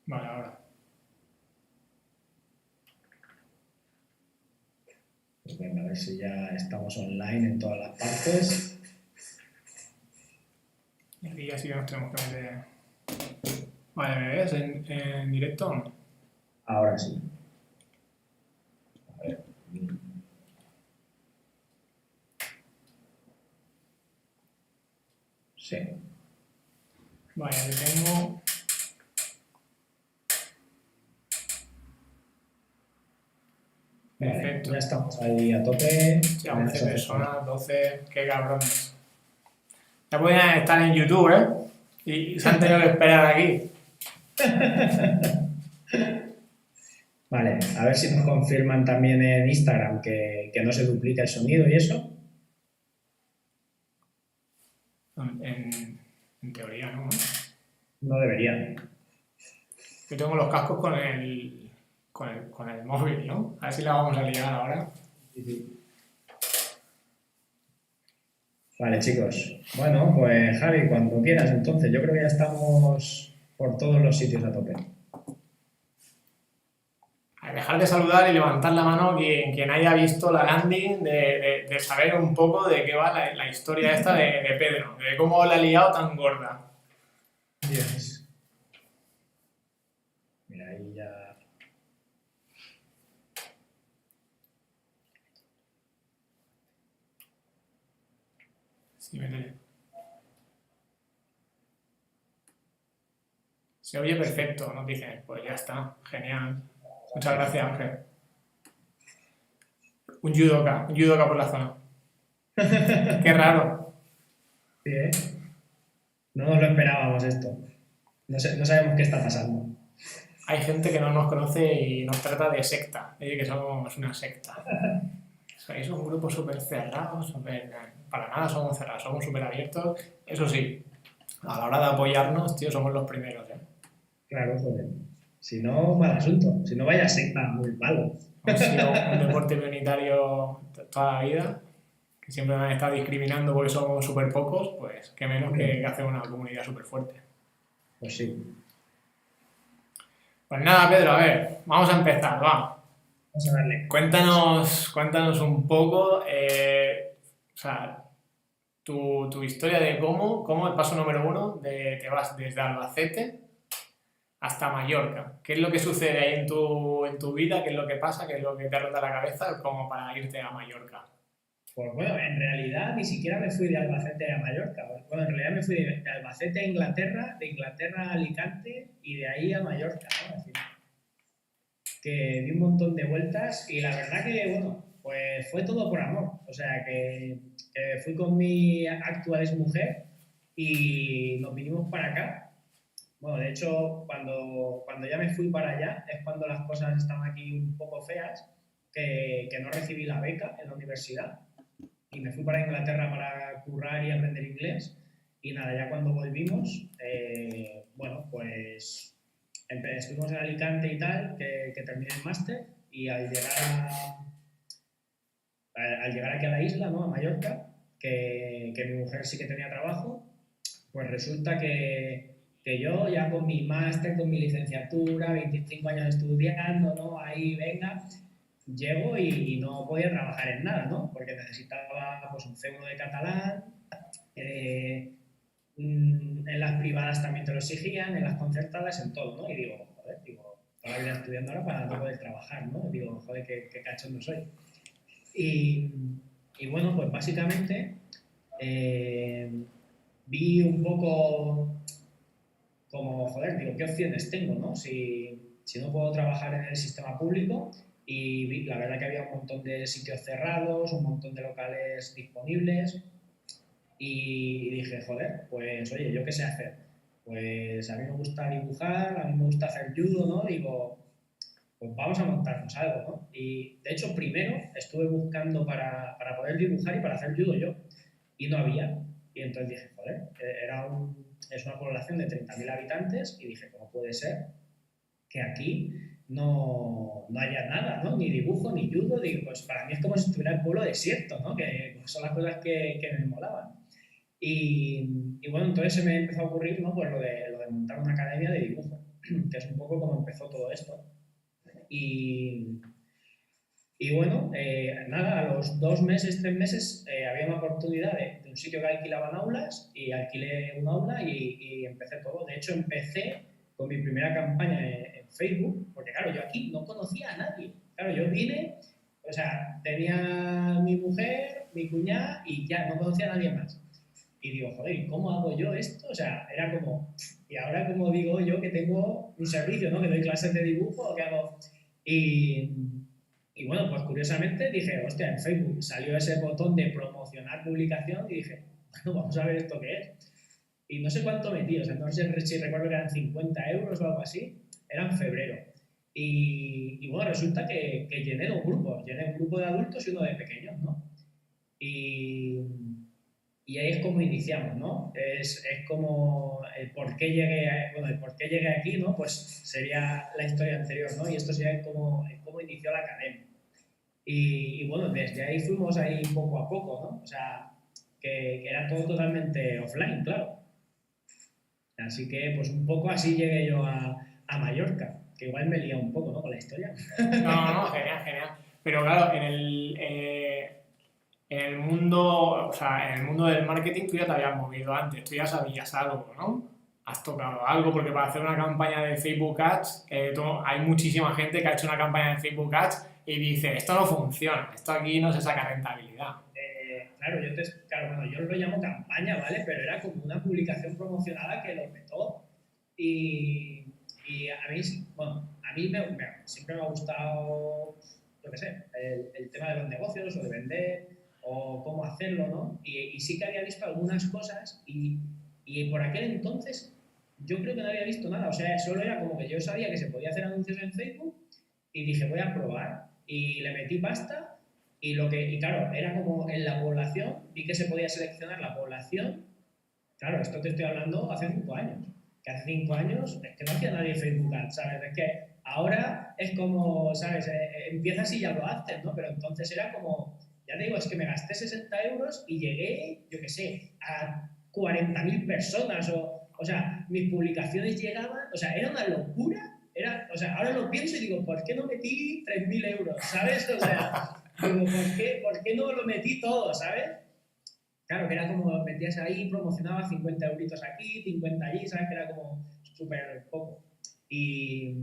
Vale, ahora. Pues venga, a ver si ya estamos online en todas las partes. Y aquí ya sí que nos tenemos que meter. Vale, ¿me ves en directo o no? Ahora sí. A ver. Sí. Vale, aquí tengo. Vale, Perfecto. ya estamos ahí a tope. Sí, En 11 eso hace falta. personas, 12, qué cabrones. Ya podrían estar en YouTube, ¿eh? Y se han tenido que esperar aquí. Vale, a ver si nos confirman también en Instagram que no se duplica el sonido y eso. En teoría, ¿no? No deberían. Yo tengo los cascos con el móvil, ¿no? A ver si la vamos a liar ahora. Sí, sí. Vale, chicos. Bueno, pues Javi, cuando quieras, entonces. Yo creo que ya estamos por todos los sitios a tope. A dejar de saludar y levantar la mano quien haya visto la landing de saber un poco de qué va la historia esta de Pedro, de cómo la ha liado tan gorda. Yes. Mira, ahí ya. Sí, métele. Se oye perfecto, nos dicen. Pues ya está, genial. Muchas gracias, Ángel. Un judoka por la zona. Qué raro. Sí, ¿eh? No nos lo esperábamos esto. No sabemos qué está pasando. Hay gente que no nos conoce y nos trata de secta. Dice que somos una secta. Sois un grupo súper cerrado, para nada somos cerrados, somos súper abiertos. Eso sí, a la hora de apoyarnos, tío, somos los primeros, ¿eh? Claro, joder. Si no, mal asunto. Si no, vaya secta muy malo. Hemos sido un deporte minoritario toda la vida, que siempre nos han estado discriminando porque somos súper pocos, pues qué menos que hacer una comunidad súper fuerte. Pues sí. Pues nada, Pedro, a ver, vamos a empezar, va. Vamos a darle. Cuéntanos un poco, o sea, tu historia de cómo el paso número uno, te vas desde Albacete hasta Mallorca. ¿Qué es lo que sucede ahí en tu vida? ¿Qué es lo que pasa? ¿Qué es lo que te rota la cabeza como para irte a Mallorca? Pues bueno, en realidad ni siquiera me fui de Albacete a Mallorca. Bueno, en realidad me fui de Albacete a Inglaterra, de Inglaterra a Alicante y de ahí a Mallorca, ¿no? Así que di un montón de vueltas y la verdad que, bueno, pues fue todo por amor. O sea, que fui con mi actual exmujer y nos vinimos para acá. Bueno, de hecho, cuando ya me fui para allá es cuando las cosas estaban aquí un poco feas, que no recibí la beca en la universidad y me fui para Inglaterra para currar y aprender inglés. Y nada, ya cuando volvimos, bueno, pues estuvimos en Alicante y tal, que terminé el máster y al llegar aquí a la isla, ¿no? A Mallorca, que mi mujer sí que tenía trabajo, pues resulta que yo ya con mi máster, con mi licenciatura, 25 años estudiando, ¿no? Ahí venga, llego y no podía trabajar en nada, ¿no? Porque necesitaba pues un C1 de catalán, eh, en las privadas también te lo exigían, en las concertadas, en todo, ¿no? Y digo, joder, toda la vida estudiando ahora para no poder trabajar, ¿no? Digo, joder, qué cachondo soy. Y, y bueno, pues básicamente eh, vi un poco como, joder, digo, ¿qué opciones tengo, no? Si no puedo trabajar en el sistema público y la verdad que había un montón de sitios cerrados, un montón de locales disponibles y dije, joder, pues oye, ¿yo qué sé hacer? Pues a mí me gusta dibujar, a mí me gusta hacer judo, ¿no? Digo, pues vamos a montarnos algo, ¿no? Y de hecho, primero estuve buscando para poder dibujar y para hacer judo yo, y no había. Y entonces dije, joder, es una población de 30.000 habitantes, y dije, ¿cómo puede ser que aquí no haya nada, ¿no? Ni dibujo, ni judo? Digo, pues para mí es como si estuviera el pueblo desierto, ¿no? Que son las cosas que me molaban. Y bueno, entonces se me empezó a ocurrir, ¿no? Pues lo de montar una academia de dibujo. que es un poco como empezó todo esto. Y, y bueno, nada, a los 2 meses, 3 meses, había una oportunidad de un sitio que alquilaban aulas y alquilé un aula y empecé todo. De hecho, empecé con mi primera campaña en Facebook, porque claro, yo aquí no conocía a nadie. Claro, yo vine, o sea, tenía mi mujer, mi cuñada y ya no conocía a nadie más. Y digo, joder, ¿y cómo hago yo esto? O sea, era como, y ahora como digo yo que tengo un servicio, ¿no? Que doy clases de dibujo, que hago... Y, y bueno, pues curiosamente dije, hostia, en Facebook salió ese botón de promocionar publicación y dije, bueno, vamos a ver esto qué es. Y no sé cuánto metí, o sea, no sé si recuerdo que eran 50 euros o algo así, era en febrero. Y bueno, resulta que llené 2 grupos, llené un grupo de adultos y uno de pequeños, ¿no? Y, y ahí es como iniciamos, ¿no? Es como el por qué llegué, bueno, el por qué llegué aquí, ¿no? Pues sería la historia anterior, ¿no? Y esto sería cómo inició la academia. Y bueno, desde ahí fuimos ahí poco a poco, ¿no? O sea, que era todo totalmente offline, claro. Así que, pues un poco así llegué yo a Mallorca, que igual me lía un poco, ¿no? Con la historia. No, no, no, genial, genial. Pero claro, en el mundo, o sea, en el mundo del marketing tú ya te habías movido antes, tú ya sabías algo, ¿no? Has tocado algo, porque para hacer una campaña de Facebook Ads, hay muchísima gente que ha hecho una campaña de Facebook Ads y dice, esto no funciona, esto aquí no se saca rentabilidad. Claro, claro, bueno, yo lo llamo campaña, ¿vale? Pero era como una publicación promocionada que lo petó. Y, y a mí, bueno, a mí siempre me ha gustado, yo qué sé, el tema de los negocios o de vender o cómo hacerlo, ¿no? Y sí que había visto algunas cosas y por aquel entonces yo creo que no había visto nada. O sea, solo era como que yo sabía que se podía hacer anuncios en Facebook y dije, voy a probar. Y le metí pasta y claro, era como en la población, vi que se podía seleccionar la población. Claro, esto te estoy hablando hace 5 años. Que hace 5 años es que no hacía nadie Facebook Ads, ¿sabes? Es que ahora es como, ¿sabes? Empiezas y ya lo haces, ¿no? Pero entonces era como, ya te digo, es que me gasté 60 euros y llegué, yo qué sé, a 40.000 personas o sea, mis publicaciones llegaban, o sea, era una locura. O sea, ahora lo pienso y digo, ¿por qué no metí 3.000 euros? ¿Sabes? O sea, digo, ¿por qué no lo metí todo? ¿Sabes? Claro, que era como metías ahí, promocionabas 50 euritos aquí, 50 allí, ¿sabes? Que era como súper poco. Y,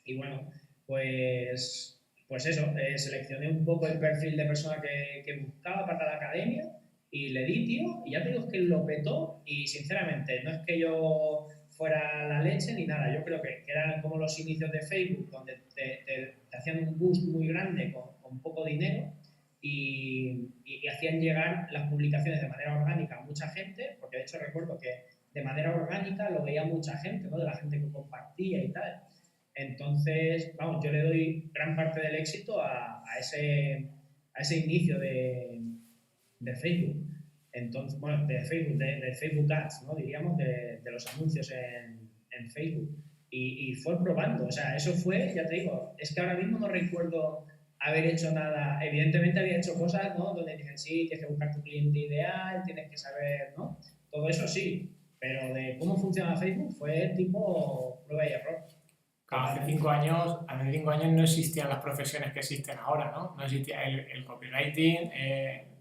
y bueno, pues eso, seleccioné un poco el perfil de persona que buscaba para la academia y le di, tío, y ya te digo que lo petó y sinceramente no es que yo fuera la leche ni nada, yo creo que eran como los inicios de Facebook donde te hacían un boost muy grande con poco dinero y hacían llegar las publicaciones de manera orgánica a mucha gente, porque de hecho recuerdo que de manera orgánica lo veía mucha gente, ¿no? De la gente que compartía y tal. Entonces, vamos, yo le doy gran parte del éxito a ese inicio de Facebook. Entonces, bueno, de Facebook, de Facebook Ads, ¿no? Diríamos, de los anuncios en Facebook. Y fue probando, o sea, eso fue, ya te digo, es que ahora mismo no recuerdo haber hecho nada. Evidentemente había hecho cosas, ¿no? Donde dicen, sí, tienes que buscar tu cliente ideal, tienes que saber, ¿no? Todo eso sí, pero de cómo funciona Facebook fue tipo prueba y error. Claro, hace 5 años no existían las profesiones que existen ahora, ¿no? No existía el copywriting,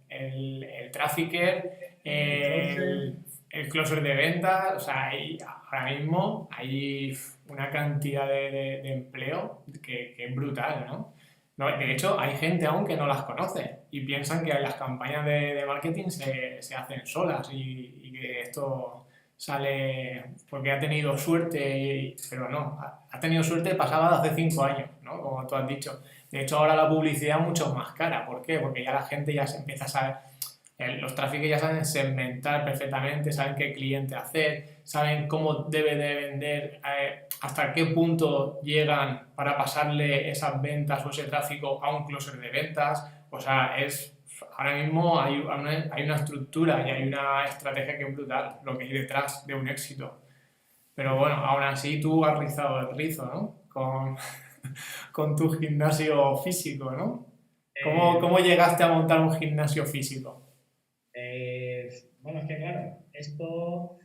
el trafficker, el closer de ventas, o sea, ahora mismo hay una cantidad de empleo que es brutal, ¿no? No, de hecho, hay gente aún que no las conoce y piensan que las campañas de marketing se hacen solas y que esto sale porque ha tenido suerte, pero no, ha tenido suerte pasada hace 5 años, ¿no? Como tú has dicho. De hecho, ahora la publicidad es mucho más cara. ¿Por qué? Porque ya la gente ya se empieza a saber, los tráficos ya saben segmentar perfectamente, saben qué cliente hacer, saben cómo debe de vender, hasta qué punto llegan para pasarle esas ventas o ese tráfico a un closer de ventas. O sea, ahora mismo hay una estructura y hay una estrategia que es brutal, lo que hay detrás de un éxito. Pero bueno, aún así tú has rizado el rizo, ¿no? Con tu gimnasio físico, ¿no? ¿Cómo llegaste a montar un gimnasio físico? Bueno, es que claro, esto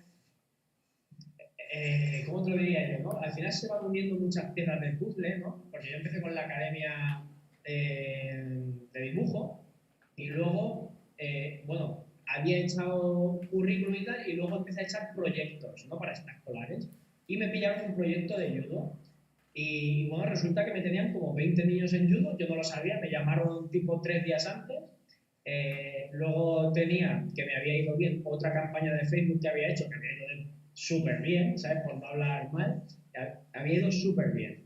¿cómo te lo diría yo, no? Al final se van uniendo muchas piezas del puzzle, ¿no? Porque yo empecé con la academia de dibujo y luego, bueno, había echado currículum y tal, y luego empecé a echar proyectos, ¿no? Para extraescolares. Y me pillaron un proyecto de judo. Y bueno, resulta que me tenían como 20 niños en judo, yo no lo sabía, me llamaron tipo 3 días antes. Luego tenía, que me había ido bien, otra campaña de Facebook que había hecho, que había ido súper bien, ¿sabes? Por no hablar mal, había ido súper bien,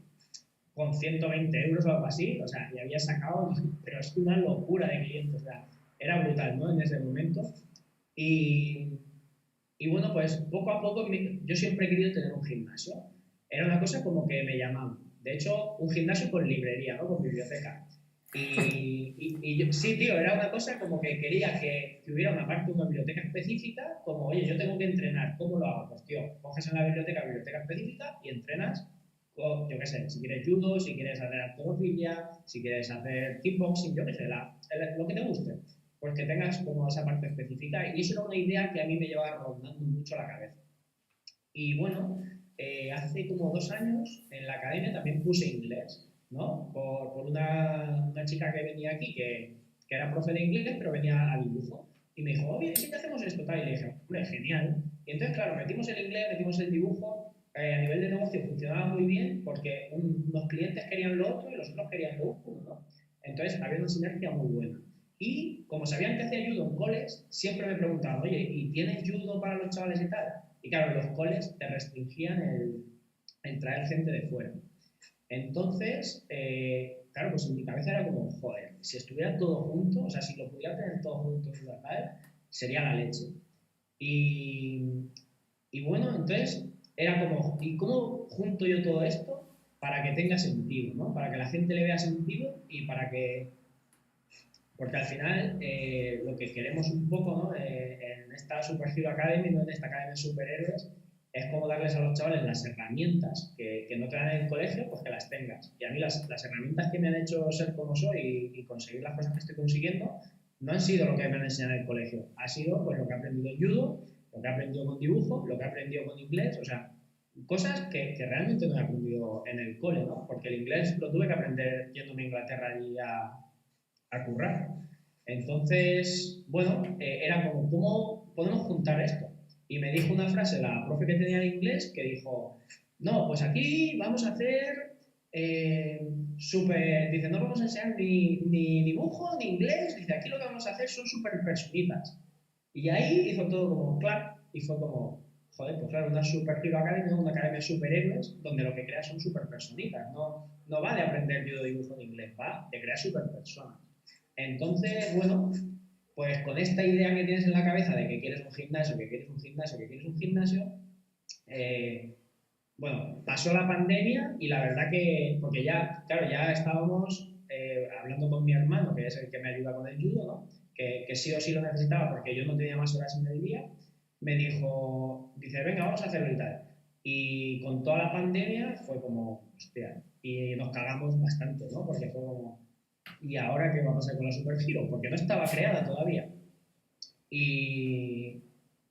con 120 euros o algo así, o sea, y había sacado, pero es una locura de clientes, o sea, era brutal, ¿no? En ese momento. Y, y bueno, pues poco a poco yo siempre he querido tener un gimnasio. Era una cosa como que me llamaban. De hecho, un gimnasio con librería, ¿no? Con biblioteca. Sí, tío, era una cosa como que quería que hubiera una parte de una biblioteca específica, como, oye, yo tengo que entrenar, ¿cómo lo hago? Pues, tío, coges en la biblioteca específica y entrenas, yo qué sé, si quieres judo, si quieres hacer halterofilia, si quieres hacer kickboxing, yo qué sé, lo que te guste, pues que tengas como esa parte específica. Y eso era una idea que a mí me llevaba rondando mucho la cabeza. Y bueno, hace como 2 años en la academia también puse inglés, ¿no? Por una chica que venía aquí, que era profe de inglés, pero venía a dibujo. Y me dijo, oye, ¿sí que hacemos esto? Tal. Y le dije, hombre, genial. Y entonces, claro, metimos el inglés, metimos el dibujo. A nivel de negocio funcionaba muy bien porque unos clientes querían lo otro y los otros querían lo uno, ¿no? Entonces, había una sinergia muy buena. Y como sabían que hacía judo en coles, siempre me preguntaban, oye, ¿y tienes judo para los chavales y tal? Y claro, los coles te restringían el traer gente de fuera. Entonces, claro, pues en mi cabeza era como, joder, si estuviera todo junto, o sea, si lo pudiera tener todo junto, ¿sabes? Sería la leche. Y, y bueno, entonces era como, ¿y cómo junto yo todo esto para que tenga sentido, ¿no? Para que la gente le vea sentido y para que porque al final lo que queremos un poco, ¿no? En esta Super Hero Academy, ¿no? En esta academia de superhéroes, es como darles a los chavales las herramientas que no te dan en el colegio, pues que las tengas. Y a mí las herramientas que me han hecho ser como soy y conseguir las cosas que estoy consiguiendo no han sido lo que me han enseñado en el colegio, ha sido pues lo que he aprendido en judo, lo que he aprendido con dibujo, lo que he aprendido con inglés, o sea, cosas que realmente no he aprendido en el cole, ¿no? Porque el inglés lo tuve que aprender yéndome a Inglaterra allí a currar. Entonces, bueno, era como, ¿cómo podemos juntar esto? Y me dijo una frase la profe que tenía en inglés que dijo, no, pues aquí vamos a hacer dice, no vamos a enseñar ni dibujo ni inglés, dice, aquí lo que vamos a hacer son super personitas. Y ahí hizo todo como claro, y fue como, joder, pues claro, una super hero academy, una academia de superhéroes, donde lo que creas son super personitas, no va de aprender yo dibujo en inglés, va de crear super personas. Entonces, bueno, pues con esta idea que tienes en la cabeza de que quieres un gimnasio, que quieres un gimnasio, que quieres un gimnasio, eh, bueno, pasó la pandemia y la verdad que, porque ya, claro, ya estábamos hablando con mi hermano, que es el que me ayuda con el judo, ¿no? Que sí o sí lo necesitaba porque yo no tenía más horas en el día, me dijo, dice, venga, vamos a hacerlo y tal. Y con toda la pandemia fue como, hostia, y nos cagamos bastante, ¿no? Porque fue como, ¿y ahora qué va a pasar con la Super Hero? Porque no estaba creada todavía. Y,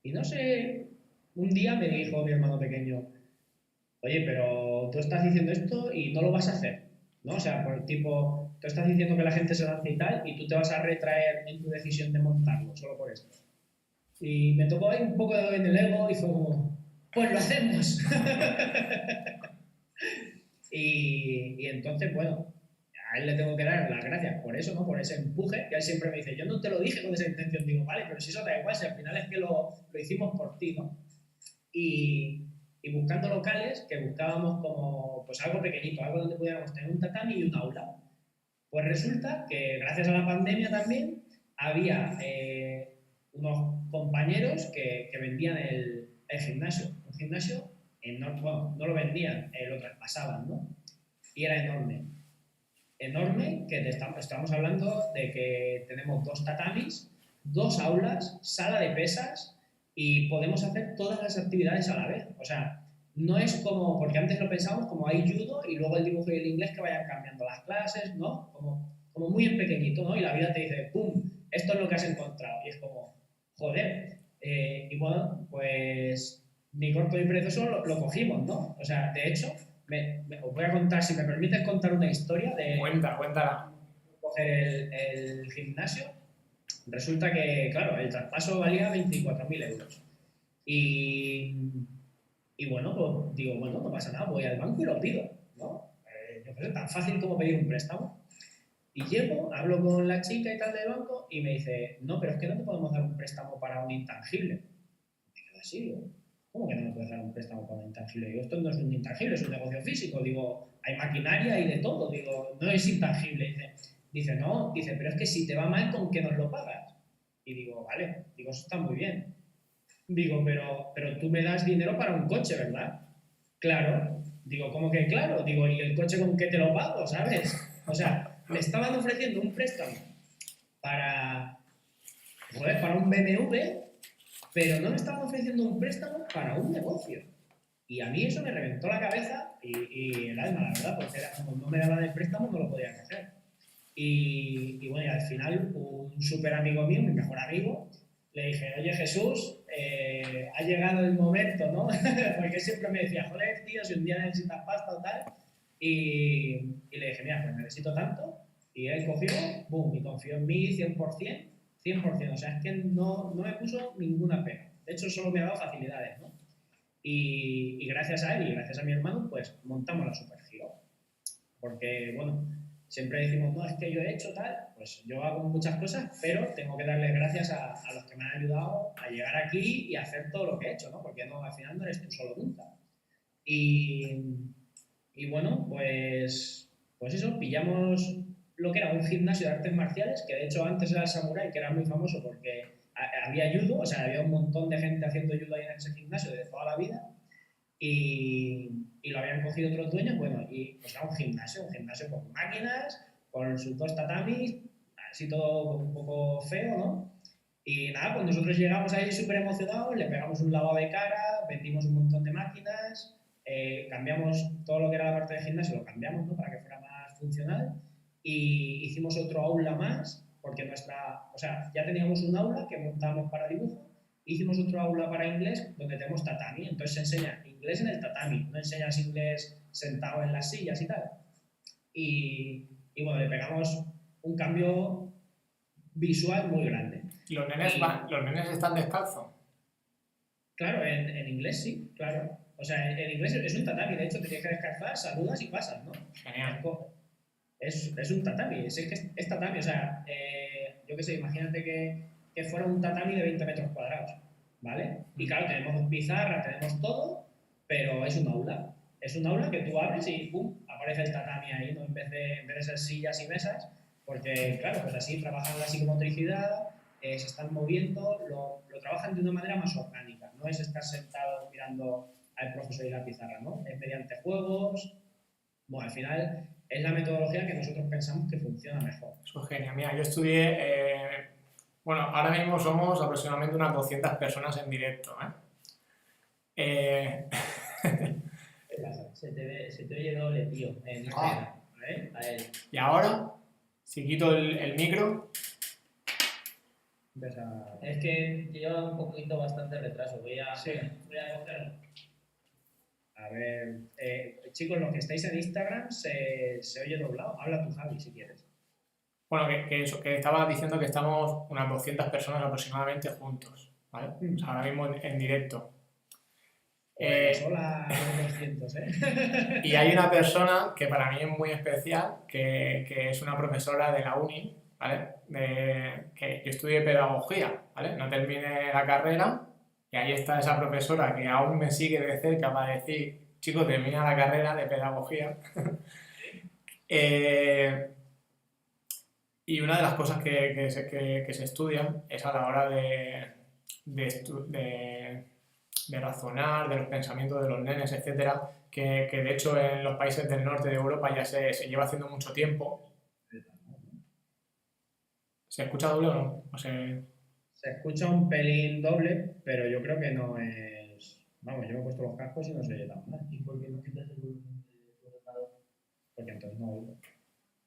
y no sé, un día me dijo mi hermano pequeño, oye, pero tú estás diciendo esto y no lo vas a hacer, ¿no? O sea, por el tipo, tú estás diciendo que la gente se lance y tal, y tú te vas a retraer en tu decisión de montarlo, solo por esto. Y me tocó ahí un poco en el ego y fue como, pues lo hacemos. Y entonces, bueno, a él le tengo que dar las gracias por eso, ¿no? Por ese empuje, que él siempre me dice, yo no te lo dije con esa intención, digo, vale, pero si eso da igual, si al final es que lo hicimos por ti, ¿no? Y, y buscando locales, que buscábamos como pues algo pequeñito, algo donde pudiéramos tener un tatami y un aula. Pues resulta que gracias a la pandemia también había unos compañeros que vendían el gimnasio. Un gimnasio, bueno, no lo vendían, lo traspasaban, ¿no? Y era enorme. Enorme, que estamos hablando de que tenemos 2 tatamis, 2 aulas, sala de pesas y podemos hacer todas las actividades a la vez. O sea, no es como, porque antes lo pensábamos como hay judo y luego el dibujo y el inglés que vayan cambiando las clases, ¿no? Como muy en pequeñito, ¿no? Y la vida te dice, ¡pum! Esto es lo que has encontrado. Y es como, joder. Y bueno, pues mi corto y perezoso lo cogimos, ¿no? O sea, de hecho, os voy a contar, si me permites contar una historia de Cuéntala. coger el gimnasio. Resulta que, claro, el traspaso valía 24.000 euros. Y bueno, pues digo, bueno, no pasa nada, voy al banco y lo pido, ¿no? Yo creo que es tan fácil como pedir un préstamo. Y llego, hablo con la chica y tal del banco y me dice, no, pero es que no te podemos dar un préstamo para un intangible. Me quedo así, digo, ¿cómo que no me puedes dar un préstamo para un intangible? Digo, esto no es un intangible, es un negocio físico. Digo, hay maquinaria y de todo. Digo, no es intangible. Dice, no, dice, pero es que si te va mal, ¿con qué nos lo pagas? Y digo, vale, digo, eso está muy bien. Digo, pero tú me das dinero para un coche, ¿verdad? Claro. Digo, ¿cómo que claro? Digo, ¿y el coche con qué te lo pago, sabes? O sea, me estaban ofreciendo un préstamo para, joder, para un BMW, pero no me estaban ofreciendo un préstamo para un negocio. Y a mí eso me reventó la cabeza y el alma, la verdad, porque era, como no me daban el préstamo, no lo podía coger. Y bueno, y al final, un súper amigo mío, mi mejor amigo, le dije, oye Jesús, ha llegado el momento, ¿no? Porque siempre me decía, joder, tío, si un día necesitas pasta o tal. Y le dije, mira, pues necesito tanto. Y él cogió, boom, y confió en mí 100%, 100%. O sea, es que no me puso ninguna pena. De hecho, solo me ha dado facilidades, ¿no? Y gracias a él y gracias a mi hermano, pues montamos la Supergiro. Porque, bueno, siempre decimos, no, es que yo he hecho tal, pues yo hago muchas cosas, pero tengo que darle gracias a los que me han ayudado a llegar aquí y a hacer todo lo que he hecho, ¿no? Porque no, al final no eres tú solo nunca. Y, y bueno, pues eso, pillamos lo que era un gimnasio de artes marciales, que de hecho antes era el Samurai, que era muy famoso porque había judo, o sea, había un montón de gente haciendo judo ahí en ese gimnasio de toda la vida, y lo habían cogido otros dueños, bueno, y pues era un gimnasio con máquinas, con sus dos tatamis, así todo un poco feo, ¿no? Y nada, pues nosotros llegamos ahí súper emocionados, le pegamos un lavado de cara, vendimos un montón de máquinas, cambiamos todo lo que era la parte de gimnasio, lo cambiamos, ¿no? Para que fuera más funcional, y hicimos otro aula más, porque o sea, ya teníamos un aula que montábamos para dibujo, hicimos otro aula para inglés donde tenemos tatami, entonces se enseña inglés en el tatami, no enseñas inglés sentado en las sillas y tal. Y bueno, le pegamos un cambio visual muy grande. Los nenes están descalzos. Claro, en inglés sí, claro. O sea, en inglés es un tatami, de hecho te tienes que descalzar, saludas y pasas, ¿no? Genial. Es un tatami, es que es tatami, o sea, yo qué sé, imagínate que fuera un tatami de 20 metros cuadrados, ¿vale? Y claro, tenemos pizarra, tenemos todo, pero es un aula. Es un aula que tú abres y ¡pum! Aparece el tatami ahí, ¿no? En vez de ser sillas y mesas, porque claro, pues así trabajan la psicomotricidad, se están moviendo, lo trabajan de una manera más orgánica, no es estar sentado mirando al profesor y la pizarra, ¿no? Es mediante juegos, bueno, al final es la metodología que nosotros pensamos que funciona mejor. Eso es genial. Mira, yo estudié, bueno, ahora mismo somos aproximadamente unas 200 personas en directo, ¿eh? ¿Qué pasa? Se te oye doble, tío, en Instagram, ¿eh? A él. Y ahora, si quito el micro, Es que lleva un poquito bastante retraso. Voy a cogerlo. A ver, chicos, los que estáis en Instagram se oye doblado. Habla tú, Javi, si quieres. bueno, que estaba diciendo que estamos unas 200 personas aproximadamente juntos, ¿vale? O sea, ahora mismo en directo. Pues hola, 200, ¿eh? Y hay una persona que para mí es muy especial, que es una profesora de la uni, ¿vale? Que yo estudié pedagogía, ¿vale? No terminé la carrera y ahí está esa profesora que aún me sigue de cerca para decir, chicos, termina la carrera de pedagogía. Y una de las cosas que se estudian es a la hora de razonar, de los pensamientos de los nenes, etcétera, que de hecho en los países del norte de Europa ya se lleva haciendo mucho tiempo. ¿Se escucha doble o no? Se escucha un pelín doble, pero yo creo que no es... Vamos, yo me he puesto los cascos y no se oye tan mal. ¿Y por qué no quitas el volumen del ordenador? Porque entonces no oigo.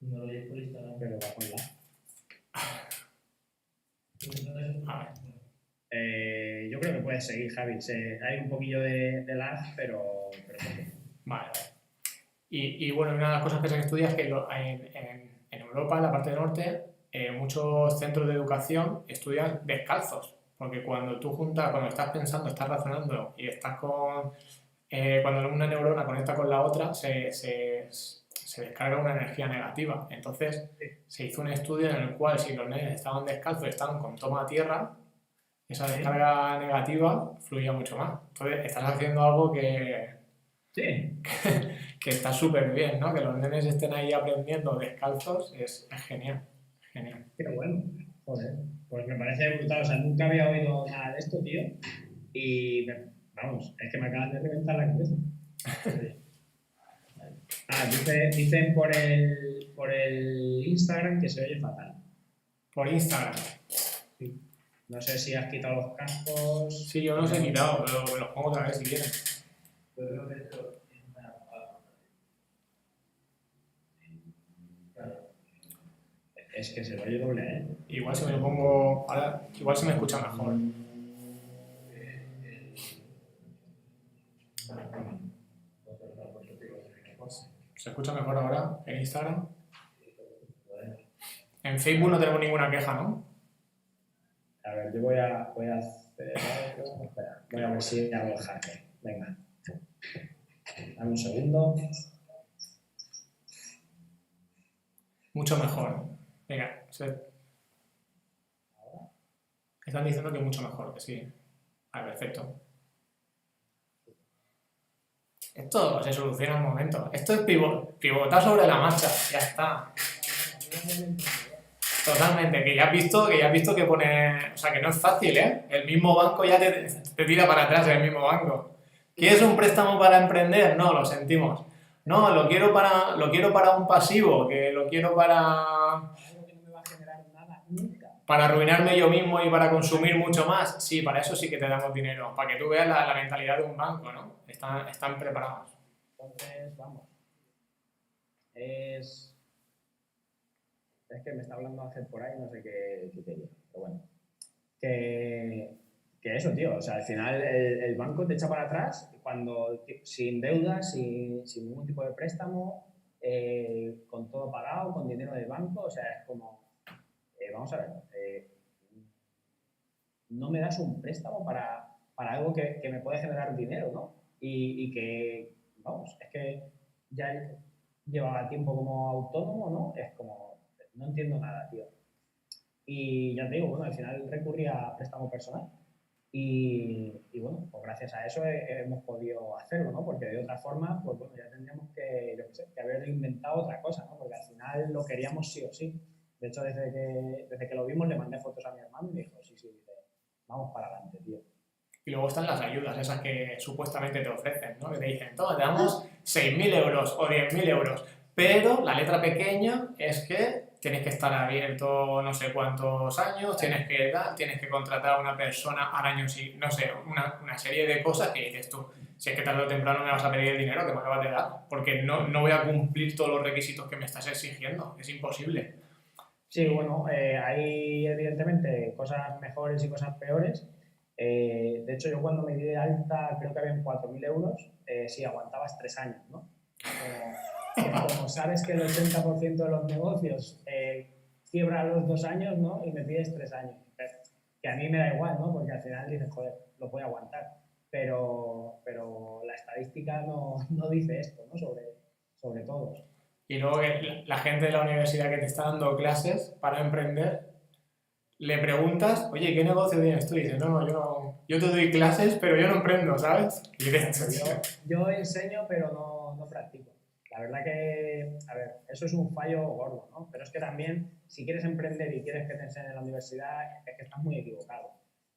No lo oyes por Instagram. Pero va con la... A ver. Yo creo que puedes seguir, Javi. Hay un poquillo de lag, pero poco. Vale. Y bueno, una de las cosas que se estudia es que en Europa, en la parte del norte, muchos centros de educación estudian descalzos, porque cuando estás pensando, estás razonando y estás cuando una neurona conecta con la otra, se descarga una energía negativa. Entonces, se hizo un estudio en el cual si los nenes estaban descalzos y estaban con toma a tierra, esa descarga negativa fluía mucho más. Entonces, estás haciendo algo Sí, que está súper bien, ¿no? Que los nenes estén ahí aprendiendo descalzos es genial, genial. qué bueno. Joder, pues me parece brutal. O sea, nunca había oído nada de esto, tío. Y vamos, es que me acaban de reventar la cabeza. Dicen por el Instagram que se oye fatal. Por Instagram. Sí. No sé si has quitado los cascos. Sí, yo no los he quitado, pero me los pongo otra vez si quieren. Es que se oye doble, ¿eh? Igual si me lo pongo ahora, igual se me escucha mejor. ¿Se escucha mejor ahora en Instagram? En Facebook no tenemos ninguna queja, ¿no? A ver, yo voy a hacer algo. Espera, voy a ver si hago el hacker. Venga. Dame un segundo. Mucho mejor. Venga, están diciendo que mucho mejor, que sí. Vale, perfecto. Esto se soluciona en un momento. Esto es pivotar sobre la marcha, ya está. Totalmente, que ya has visto que pone, o sea, que no es fácil, ¿eh? El mismo banco ya te tira para atrás el mismo banco. ¿Quieres un préstamo para emprender? No, lo sentimos. No, lo quiero para un pasivo, que lo quiero Algo que no me va a generar nada nunca. para arruinarme yo mismo y para consumir mucho más. Sí, para eso sí que te damos dinero, para que tú veas la mentalidad de un banco, ¿no? Están preparados. Entonces, vamos. Es que me está hablando Ángel por ahí, no sé qué quería, pero bueno. Que eso, tío, o sea, al final el banco te echa para atrás cuando sin deudas, sin ningún tipo de préstamo, con todo pagado, con dinero del banco, o sea, es como, vamos a ver, no me das un préstamo para algo que me puede generar dinero, ¿no? Y que, vamos, es que ya llevaba tiempo como autónomo, ¿no? Es como, no entiendo nada, tío. Y ya te digo, bueno, al final recurrí a préstamo personal y bueno, pues gracias a eso hemos podido hacerlo, ¿no? Porque de otra forma, pues bueno, ya tendríamos que, yo qué sé, que haber inventado otra cosa, ¿no? Porque al final lo queríamos sí o sí. De hecho, desde que lo vimos le mandé fotos a mi hermano y me dijo, sí, dice, vamos para adelante, tío. Y luego están las ayudas, esas que supuestamente te ofrecen, ¿no? Que te dicen, toma, te damos 6.000 euros o 10.000 euros, pero la letra pequeña es que tienes que estar abierto no sé cuántos años, tienes que contratar a una persona al año, no sé, una serie de cosas que dices tú, si es que tarde o temprano me vas a pedir el dinero que me acabas de dar, porque no voy a cumplir todos los requisitos que me estás exigiendo, es imposible. Sí, bueno, hay evidentemente cosas mejores y cosas peores. De hecho, yo cuando me di de alta, creo que habían 4.000 euros, sí, aguantabas 3 años, ¿no? Como sabes que el 80% de los negocios quiebra a los 2 años, ¿no? Y me pides 3 años. Que a mí me da igual, ¿no? Porque al final dices, joder, lo voy a aguantar. Pero la estadística no dice esto, ¿no? Sobre todos. Y luego que la gente de la universidad que te está dando clases para emprender, le preguntas, oye, ¿qué negocio tienes tú? Y dices, yo te doy clases, pero yo no emprendo, ¿sabes? Y dices, yo enseño, pero no practico. La verdad que, a ver, eso es un fallo gordo, ¿no? Pero es que también, si quieres emprender y quieres que te enseñen en la universidad, es que estás muy equivocado,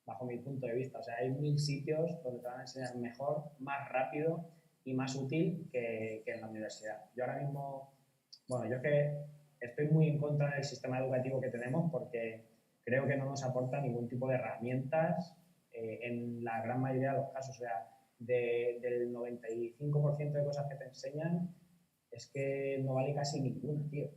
bajo mi punto de vista. O sea, hay 1.000 sitios donde te van a enseñar mejor, más rápido y más útil que en la universidad. Yo ahora mismo, bueno, yo es que estoy muy en contra del sistema educativo que tenemos porque creo que no nos aporta ningún tipo de herramientas en la gran mayoría de los casos. O sea, del 95% de cosas que te enseñan es que no vale casi ninguna, tío.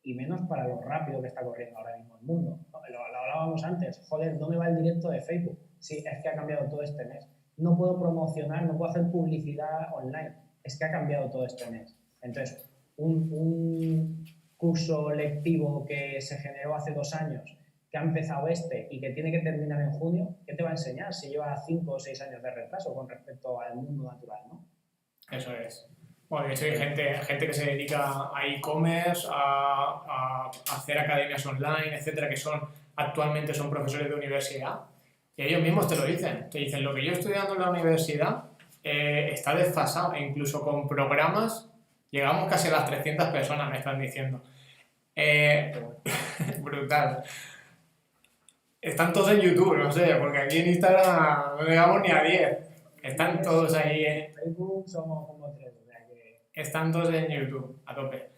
y menos para lo rápido que está corriendo ahora mismo el mundo. Lo hablábamos antes, joder, no me va el directo de Facebook. Sí, es que ha cambiado todo este mes. No puedo promocionar, no puedo hacer publicidad online. Es que ha cambiado todo este mes. Entonces, un curso lectivo que se generó hace 2 años, que ha empezado y que tiene que terminar en junio, ¿qué te va a enseñar si lleva 5 o 6 años de retraso con respecto al mundo natural, ¿no? Eso es. Bueno, de hecho hay gente que se dedica a e-commerce, a hacer academias online, etcétera, que actualmente son profesores de universidad, y ellos mismos te lo dicen. Te dicen, lo que yo estoy dando en la universidad está desfasado, e incluso con programas llegamos casi a las 300 personas, me están diciendo. Brutal. Están todos en YouTube, no sé, porque aquí en Instagram no llegamos ni a 10. Están todos ahí En Facebook somos como 3, o sea que... Están todos en YouTube, a tope.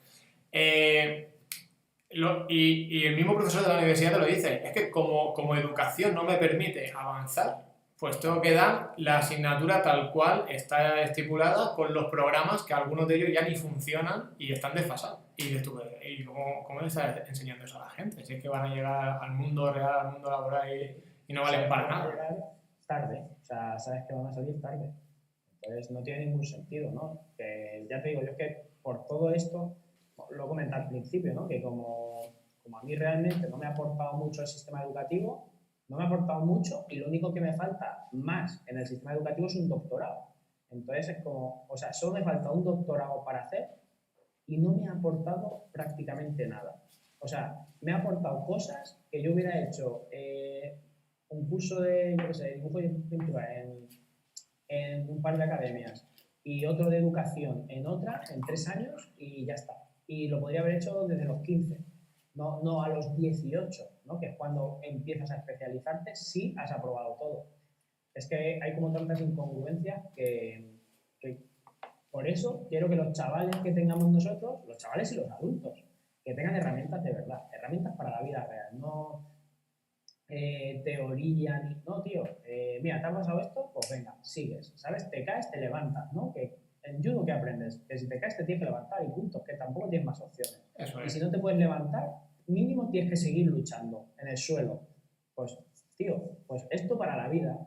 Y el mismo profesor de la universidad te lo dice, es que como educación no me permite avanzar, pues tengo que dar la asignatura tal cual está estipulada con los programas que algunos de ellos ya ni funcionan y están desfasados. Y dices tú, ¿y cómo le estás enseñando eso a la gente? Si es que van a llegar al mundo real, al mundo laboral y no valen para nada. Tarde, o sea, sabes que van a salir tarde. Entonces no tiene ningún sentido, ¿no? Que, ya te digo, yo es que por todo esto, lo comenté al principio, ¿no? Que como a mí realmente no me ha aportado mucho el sistema educativo, no me ha aportado mucho y lo único que me falta más en el sistema educativo es un doctorado. Entonces es como, o sea, solo me falta un doctorado para hacer y no me ha aportado prácticamente nada. O sea, me ha aportado cosas que yo hubiera hecho un curso de, yo qué sé, dibujo y pintura en un par de academias y otro de educación en otra, en 3 años y ya está. Y lo podría haber hecho desde los 15, no a los 18, ¿no? Que es cuando empiezas a especializarte si has aprobado todo. Es que hay como tantas incongruencias que por eso quiero que los chavales que tengamos nosotros, los chavales y los adultos, que tengan herramientas de verdad, herramientas para la vida real, no teoría, ni... No, tío, mira, ¿te ha pasado esto? Pues venga, sigues, ¿sabes? Te caes, te levantas, ¿no? Que en judo, ¿qué aprendes? Que si te caes te tienes que levantar y punto, que tampoco tienes más opciones. Eso Y es. si no te puedes levantar, mínimo tienes que seguir luchando en el suelo. Pues, tío, pues esto para la vida,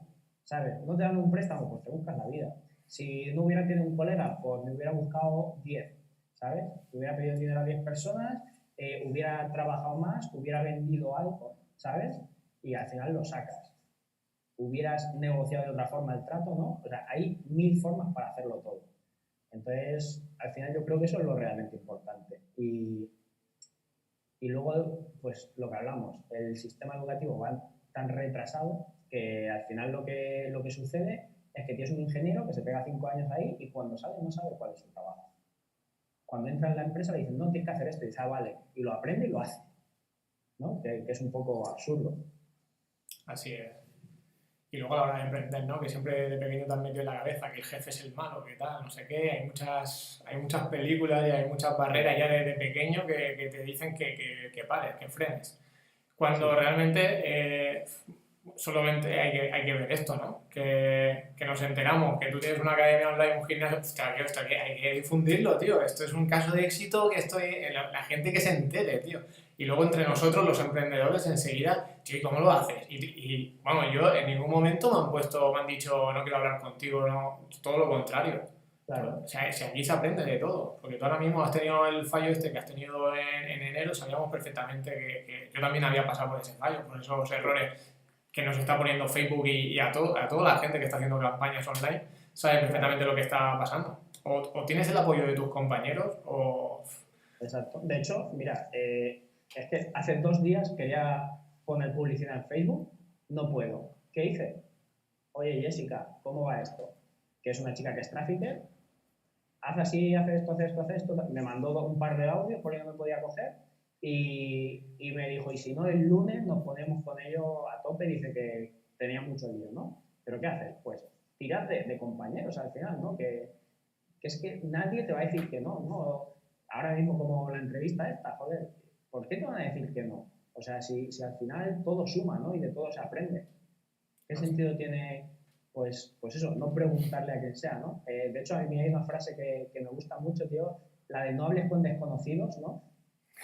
¿sabes? No te dan un préstamo, pues te buscas la vida. Si no hubiera tenido un colega, pues me hubiera buscado 10, ¿sabes? Hubiera pedido dinero a 10 personas, hubiera trabajado más, hubiera vendido algo, ¿sabes? Y al final lo sacas. Hubieras negociado de otra forma el trato, ¿no? O sea, hay 1000 formas para hacerlo todo. Entonces, al final yo creo que eso es lo realmente importante. Y luego, pues lo que hablamos, el sistema educativo va tan retrasado que al final lo que sucede es que tienes un ingeniero que se pega 5 años ahí y cuando sale no sabe cuál es su trabajo. Cuando entra en la empresa le dicen, no, tienes que hacer esto, y dice, ah, vale, y lo aprende y lo hace, ¿no? Que es un poco absurdo. Así es. Y luego a la hora de emprender, ¿no? Que siempre de pequeño te han metido en la cabeza que el jefe es el malo, que tal, no sé qué. Hay muchas películas y hay muchas barreras ya desde pequeño que te dicen que pares, que frenes. Cuando realmente solamente hay que ver esto, ¿no? Que nos enteramos, que tú tienes una academia online, un gimnasio, hostia, que hay que difundirlo, tío. Esto es un caso de éxito que la gente que se entere, tío. Y luego entre nosotros, los emprendedores, enseguida, tío, ¿y cómo lo haces? Y bueno, yo en ningún momento me han dicho, no quiero hablar contigo, no, todo lo contrario. Claro. O sea, si aquí se aprende de todo, porque tú ahora mismo has tenido el fallo este que has tenido en enero, sabíamos perfectamente que yo también había pasado por ese fallo, por esos errores que nos está poniendo Facebook y a toda la gente que está haciendo campañas online, sabe perfectamente lo que está pasando. O tienes el apoyo de tus compañeros o... Exacto. De hecho, mira, es que hace 2 días quería poner publicidad en Facebook, no puedo. ¿Qué hice? Oye, Jessica, ¿cómo va esto? Que es una chica que es trafficker, haz así, haz esto, haz esto, haz esto. Me mandó un par de audios por ahí no me podía coger y me dijo, y si no, el lunes nos ponemos con ello a tope. Dice que tenía mucho lío, ¿no? ¿Pero qué haces? Pues tirar de compañeros al final, ¿no? Que es que nadie te va a decir que no, ¿no? Ahora mismo como la entrevista esta, joder, ¿por qué te van a decir que no? O sea, si al final todo suma, ¿no? Y de todo se aprende. ¿Qué sentido tiene, pues eso, no preguntarle a quien sea, ¿no? De hecho, a mí hay una frase que me gusta mucho, tío, la de no hables con desconocidos, ¿no?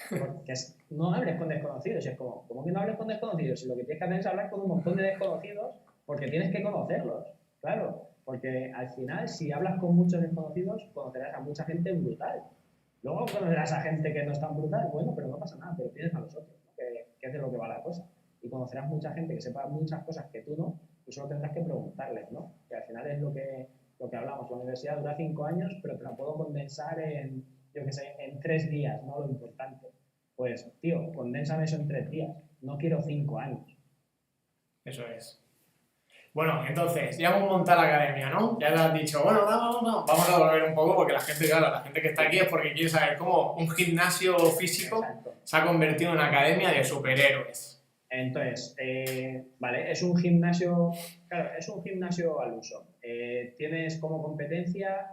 Porque no hables con desconocidos. Y es como, ¿cómo que no hables con desconocidos? Si lo que tienes que hacer es hablar con un montón de desconocidos porque tienes que conocerlos. Claro, porque al final, si hablas con muchos desconocidos, conocerás a mucha gente brutal. Luego conocerás a gente que no es tan brutal, bueno, pero no pasa nada, pero tienes a los otros, ¿no? que es de lo que va la cosa. Y conocerás mucha gente que sepa muchas cosas que tú no, y solo tendrás que preguntarles, ¿no? Que al final es lo que hablamos. La universidad dura 5 años, pero te la puedo condensar en, yo qué sé, en 3 días, ¿no? Lo importante. Pues, tío, condénsame eso en 3 días. No quiero 5 años. Eso es. Bueno, entonces, ya hemos montado la academia, ¿no? Ya te has dicho, bueno, vamos a volver un poco porque la gente, claro, la gente que está aquí es porque quiere saber cómo un gimnasio físico Exacto. se ha convertido en una academia de superhéroes. Entonces, vale, es un gimnasio, claro, es un gimnasio al uso. Tienes como competencia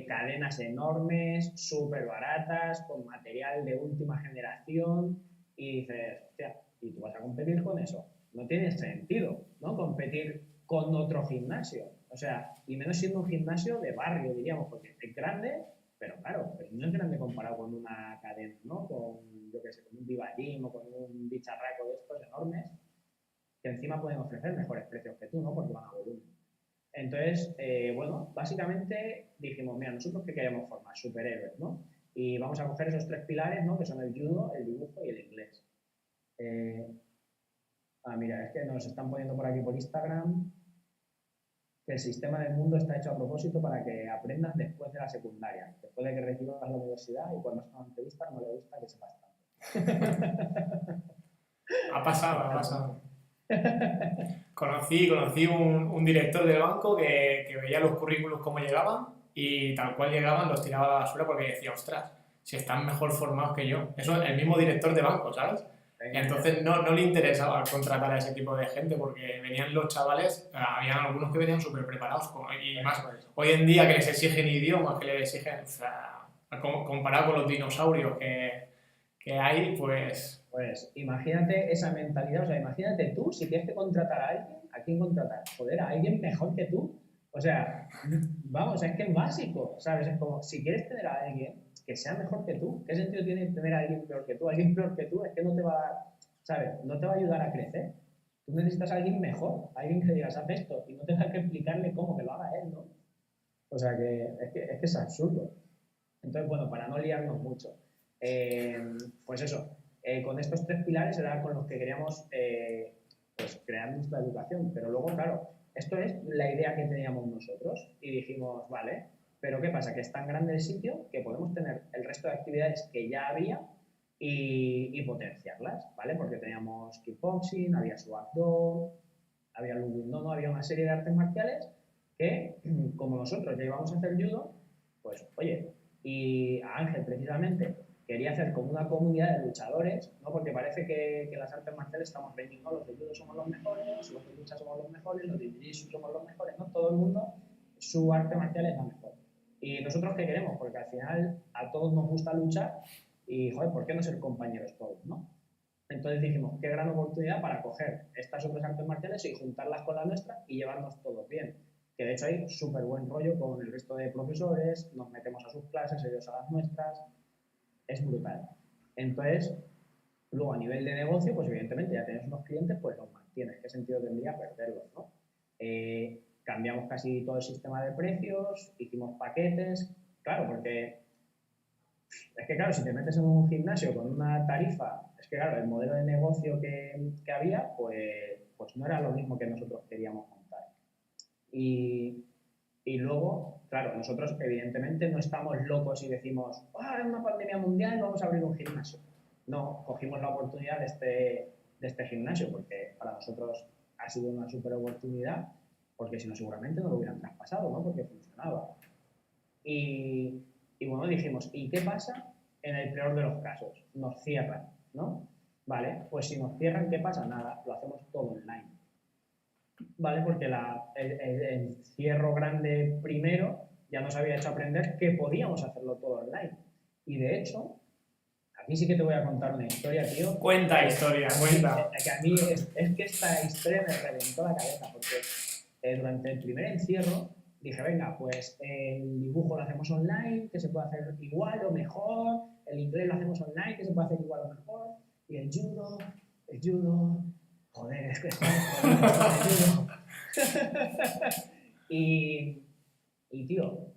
cadenas enormes, súper baratas, con material de última generación, y dices, hostia, ¿y tú vas a competir con eso? No tiene sentido, ¿no? Competir con otro gimnasio. O sea, y menos siendo un gimnasio de barrio, diríamos, porque es grande, pero claro, pero no es grande comparado con una cadena, ¿no? Con, yo qué sé, con un Viva Gym o con un bicharraco de estos enormes, que encima pueden ofrecer mejores precios que tú, ¿no? Porque van a volumen. Entonces, bueno, básicamente dijimos, mira, nosotros que queremos formar superhéroes, ¿no? Y vamos a coger esos 3 pilares, ¿no? Que son el judo, el dibujo y el inglés. Mira, es que nos están poniendo por aquí por Instagram que el sistema del mundo está hecho a propósito para que aprendas después de la secundaria, después de que recibas la universidad, y cuando es una entrevista no le gusta que sepas tanto. Ha pasado. Conocí un director del banco que veía los currículos cómo llegaban y tal cual llegaban los tiraba a la basura porque decía, ostras, si están mejor formados que yo. Eso es el mismo director de banco, ¿sabes? Y entonces no le interesaba contratar a ese tipo de gente porque venían los chavales, habían algunos que venían súper preparados y más hoy en día que les exigen idiomas, que les exigen, o sea, comparado con los dinosaurios que hay, pues... Pues imagínate esa mentalidad, o sea, imagínate tú, si tienes que contratar a alguien, ¿a quién contratar? Joder, a alguien mejor que tú. O sea, vamos, es que es básico, ¿sabes? Es como, si quieres tener a alguien que sea mejor que tú, ¿qué sentido tiene tener a alguien peor que tú? Alguien peor que tú es que no te va a, ¿sabes? No te va a ayudar a crecer. Tú necesitas a alguien mejor, alguien que digas, haz esto, y no tengas que explicarle cómo, que lo haga él, ¿no? O sea, que es absurdo. Entonces, bueno, para no liarnos mucho, pues eso, con estos 3 pilares era con los que queríamos pues crear nuestra educación. Pero luego, claro, esto es la idea que teníamos nosotros y dijimos, vale, pero ¿qué pasa? Que es tan grande el sitio que podemos tener el resto de actividades que ya había y potenciarlas, ¿vale? Porque teníamos kickboxing, había suazo, había no, había una serie de artes marciales que, como nosotros ya íbamos a hacer judo, pues, oye, y a Ángel precisamente quería hacer como una comunidad de luchadores, ¿no? Porque parece que las artes marciales estamos vendiendo, los de judo somos los mejores, los de lucha somos los mejores, los de jiu-jitsu somos los mejores, ¿no? Todo el mundo, su arte marcial es la mejor. ¿Y nosotros qué queremos? Porque al final a todos nos gusta luchar y, joder, ¿por qué no ser compañeros todos, no? Entonces dijimos, qué gran oportunidad para coger estas otras artes marciales y juntarlas con la nuestra y llevarnos todos bien. Que de hecho hay súper buen rollo con el resto de profesores, nos metemos a sus clases, ellos a las nuestras, es brutal. Entonces, luego a nivel de negocio, pues evidentemente ya tienes unos clientes, pues los mantienes. ¿Qué sentido tendría perderlos, no? Cambiamos casi todo el sistema de precios, hicimos paquetes, claro, porque es que claro, si te metes en un gimnasio con una tarifa, es que claro, el modelo de negocio que había, pues no era lo mismo que nosotros queríamos montar. Y luego, claro, nosotros evidentemente no estamos locos y decimos, es una pandemia mundial, vamos a abrir un gimnasio. No, cogimos la oportunidad de este gimnasio porque para nosotros ha sido una súper oportunidad, porque si no seguramente no lo hubieran traspasado, ¿no? Porque funcionaba. Y bueno, dijimos, ¿y qué pasa en el peor de los casos? Nos cierran, ¿no? Vale, pues si nos cierran, ¿qué pasa? Nada, lo hacemos todo online. ¿Vale? Porque el encierro grande primero ya nos había hecho aprender que podíamos hacerlo todo online. Y de hecho, aquí sí que te voy a contar una historia, tío. Cuenta historia, cuenta. Que a mí es que esta historia me reventó la cabeza, porque durante el primer encierro dije, venga, pues el dibujo lo hacemos online, que se puede hacer igual o mejor, el inglés lo hacemos online, que se puede hacer igual o mejor, y el judo, joder, es que estamos jodidos con el judo. y tío,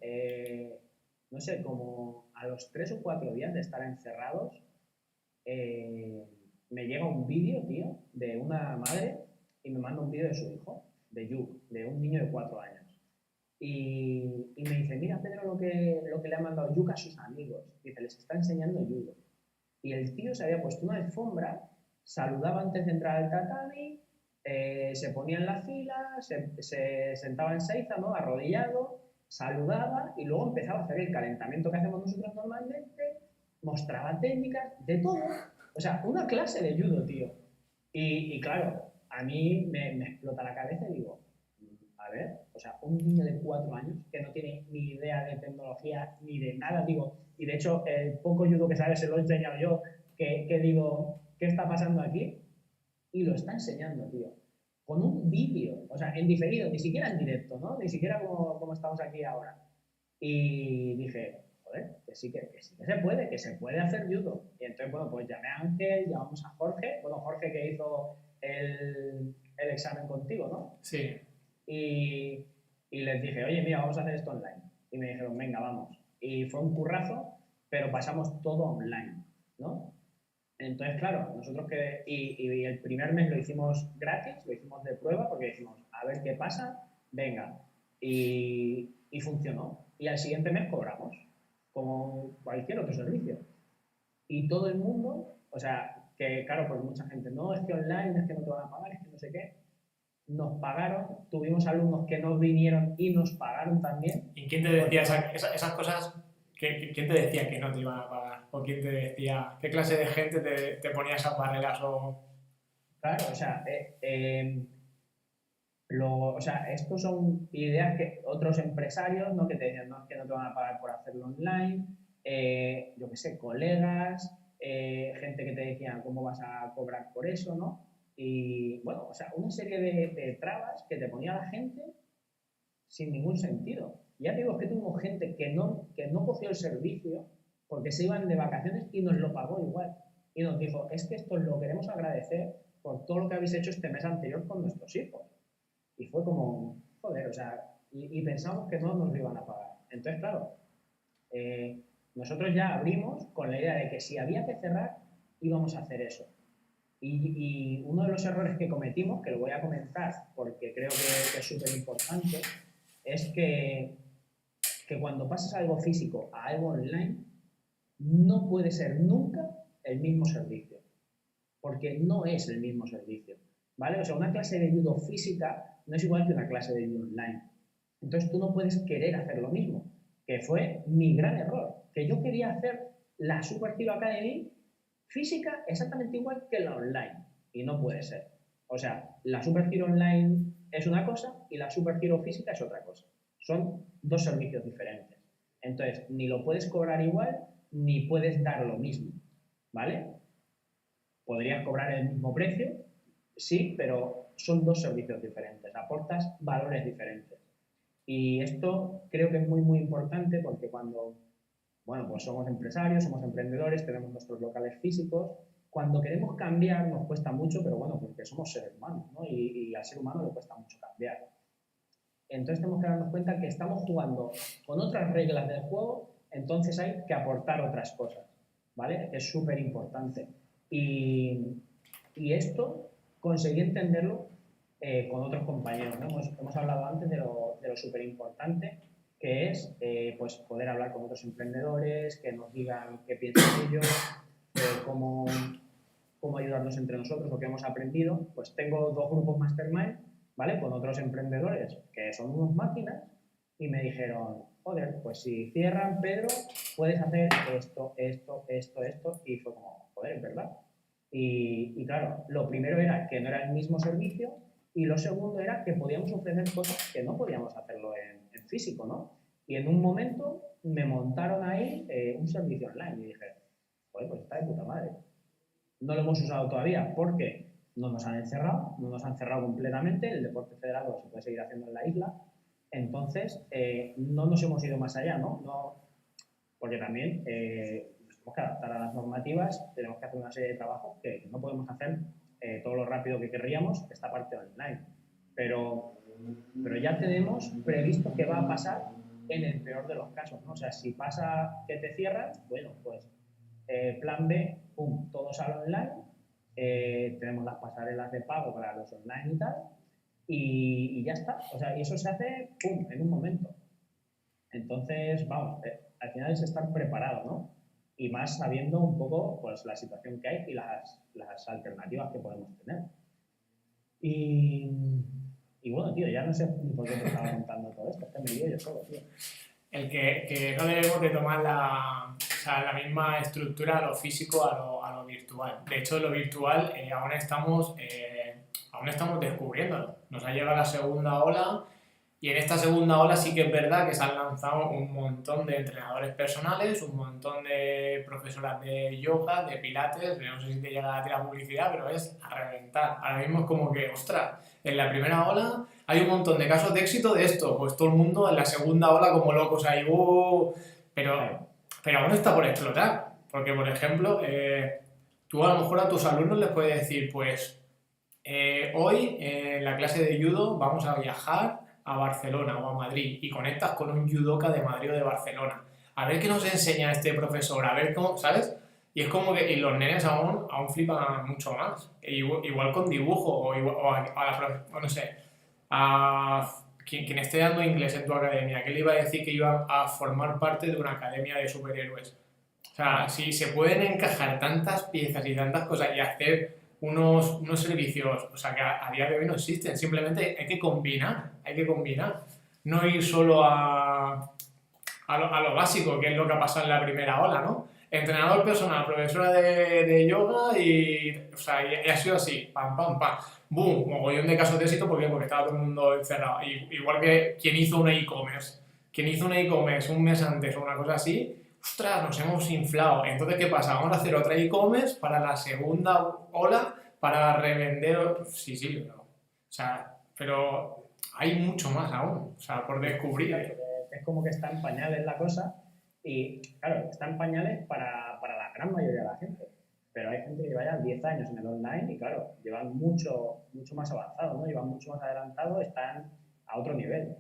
no sé, como a los 3 o 4 días de estar encerrados, me llega un vídeo, tío, de una madre y me manda un vídeo de su hijo, de Yuk, de un niño de 4 años. Y me dice, mira Pedro lo que le ha mandado Yuk a sus amigos. Dice, les está enseñando judo. Y el tío se había puesto una alfombra, saludaba antes de entrar al tatami, se ponía en la fila, se sentaba en seiza, ¿no? Arrodillado, saludaba y luego empezaba a hacer el calentamiento que hacemos nosotros normalmente, mostraba técnicas, de todo. O sea, una clase de judo, tío. Y claro, a mí me explota la cabeza y digo, a ver, o sea, un niño de 4 años que no tiene ni idea de tecnología ni de nada, digo, y de hecho el poco judo que sabe se lo he enseñado yo, que digo, ¿qué está pasando aquí? Y lo está enseñando, tío, con un vídeo, o sea, en diferido, ni siquiera en directo, ¿no? Ni siquiera como estamos aquí ahora. Y dije, joder, que sí que se puede hacer judo. Y entonces, bueno, pues llamé a Ángel, llamamos a Jorge, bueno, Jorge que hizo el examen contigo, ¿no? Sí. Y, y les dije, oye, mira, vamos a hacer esto online. Y me dijeron, venga, vamos. Y fue un currazo, pero pasamos todo online, ¿no? Entonces, claro, nosotros y el primer mes lo hicimos gratis, lo hicimos de prueba, porque dijimos, a ver qué pasa, venga. Y funcionó. Y al siguiente mes cobramos, como cualquier otro servicio. Y todo el mundo, o sea, que claro, porque mucha gente, no, es que online, es que no te van a pagar, es que no sé qué, nos pagaron, tuvimos alumnos que nos vinieron y nos pagaron también. ¿Y quién te decía esas cosas? ¿Quién te decía que no te iban a pagar? ¿O quién te decía, qué clase de gente te ponía esas barreras? Claro, o sea, o sea, estos son ideas que otros empresarios, ¿no? Que te decían, no, es que no te van a pagar por hacerlo online, yo qué sé, colegas, gente que te decía, ¿cómo vas a cobrar por eso, no? Y bueno, o sea, una serie de trabas que te ponía la gente sin ningún sentido. Ya te digo, es que tuvimos gente que no cogió el servicio porque se iban de vacaciones y nos lo pagó igual. Y nos dijo, es que esto lo queremos agradecer por todo lo que habéis hecho este mes anterior con nuestros hijos. Y fue como, joder, o sea, y pensamos que no nos lo iban a pagar. Entonces, claro, nosotros ya abrimos con la idea de que si había que cerrar, íbamos a hacer eso. Y uno de los errores que cometimos, que lo voy a comentar porque creo que es súper importante, es que cuando pasas algo físico a algo online, no puede ser nunca el mismo servicio, porque no es el mismo servicio, ¿vale? O sea, una clase de judo física no es igual que una clase de judo online. Entonces tú no puedes querer hacer lo mismo, que fue mi gran error, que yo quería hacer la Super Hero Academy física exactamente igual que la online, y no puede ser. O sea, la Super Hero Online es una cosa y la Super Hero física es otra cosa. Son dos servicios diferentes. Entonces, ni lo puedes cobrar igual, ni puedes dar lo mismo, ¿vale? Podrías cobrar el mismo precio, sí, pero son dos servicios diferentes, aportas valores diferentes. Y esto creo que es muy, muy importante porque cuando, bueno, pues somos empresarios, somos emprendedores, tenemos nuestros locales físicos, cuando queremos cambiar nos cuesta mucho, pero bueno, porque somos seres humanos, ¿no? Y al ser humano le cuesta mucho cambiar. Entonces tenemos que darnos cuenta que estamos jugando con otras reglas del juego, entonces hay que aportar otras cosas, ¿vale? Es súper importante. Y, y esto conseguí entenderlo con otros compañeros, ¿no? Hemos hablado antes de lo súper importante que es pues poder hablar con otros emprendedores, que nos digan qué piensan ellos, cómo, cómo ayudarnos entre nosotros, lo que hemos aprendido. Pues tengo 2 grupos mastermind, ¿vale? Con otros emprendedores que son unos máquinas y me dijeron, joder, pues si cierran, Pedro, puedes hacer esto, esto, esto, esto. Y fue como, joder, es verdad. Y claro, lo primero era que no era el mismo servicio y lo segundo era que podíamos ofrecer cosas que no podíamos hacerlo en físico, ¿no? Y en un momento me montaron ahí un servicio online y dije, joder, pues está de puta madre. No lo hemos usado todavía porque no nos han encerrado completamente, el deporte federado se puede seguir haciendo en la isla, Entonces, no nos hemos ido más allá, ¿no? Porque también nos tenemos que adaptar a las normativas, tenemos que hacer una serie de trabajos que no podemos hacer todo lo rápido que querríamos esta parte online. Pero ya tenemos previsto qué va a pasar en el peor de los casos, ¿no? O sea, si pasa que te cierras, bueno, pues plan B, pum, todos al online, tenemos las pasarelas de pago para los online y tal, y ya está. O sea, y eso se hace, pum, en un momento. Entonces, vamos, al final es estar preparado, ¿no? Y más sabiendo un poco pues, la situación que hay y las alternativas que podemos tener. Y bueno, tío, ya no sé ni por qué te estaba contando todo esto, es que me lío yo solo, tío. El que no debemos de tomar o sea, la misma estructura a lo físico a lo virtual. De hecho, lo virtual aún estamos descubriéndolo. Nos ha llegado la segunda ola y en esta segunda ola sí que es verdad que se han lanzado un montón de entrenadores personales, un montón de profesoras de yoga, de pilates, no sé si te llega a tirar publicidad, pero es a reventar. Ahora mismo es como que, ostras, en la primera ola hay un montón de casos de éxito de esto, pues todo el mundo en la segunda ola como locos ahí, pero aún está por explotar, porque por ejemplo, tú a lo mejor a tus alumnos les puedes decir, pues hoy en la clase de judo vamos a viajar a Barcelona o a Madrid y conectas con un judoka de Madrid o de Barcelona. A ver qué nos enseña este profesor, a ver cómo, ¿sabes? Y es como que y los nenes aún flipan mucho más. Igual con dibujo o no sé, a quien esté dando inglés en tu academia, que le iba a decir que iba a formar parte de una academia de superhéroes. O sea, si se pueden encajar tantas piezas y tantas cosas y hacer unos servicios, o sea, que a día de hoy no existen, simplemente hay que combinar. No ir solo a lo básico, que es lo que ha pasado en la primera ola, ¿no? Entrenador personal, profesora de yoga o sea, y ha sido así, pam, pam, pam. Boom, mogollón de casos de éxito porque estaba todo el mundo encerrado. Igual que quien hizo un e-commerce un mes antes o una cosa así, ostras, nos hemos inflado. Entonces, ¿qué pasa? Vamos a hacer otra e-commerce para la segunda ola para revender. Sí, pero, o sea, pero hay mucho más aún, o sea, por descubrir. Es como que está en pañales la cosa y, claro, está en pañales para la gran mayoría de la gente. Pero hay gente que lleva ya 10 años en el online y, claro, llevan mucho más avanzado, ¿no? Llevan mucho más adelantado, están a otro nivel.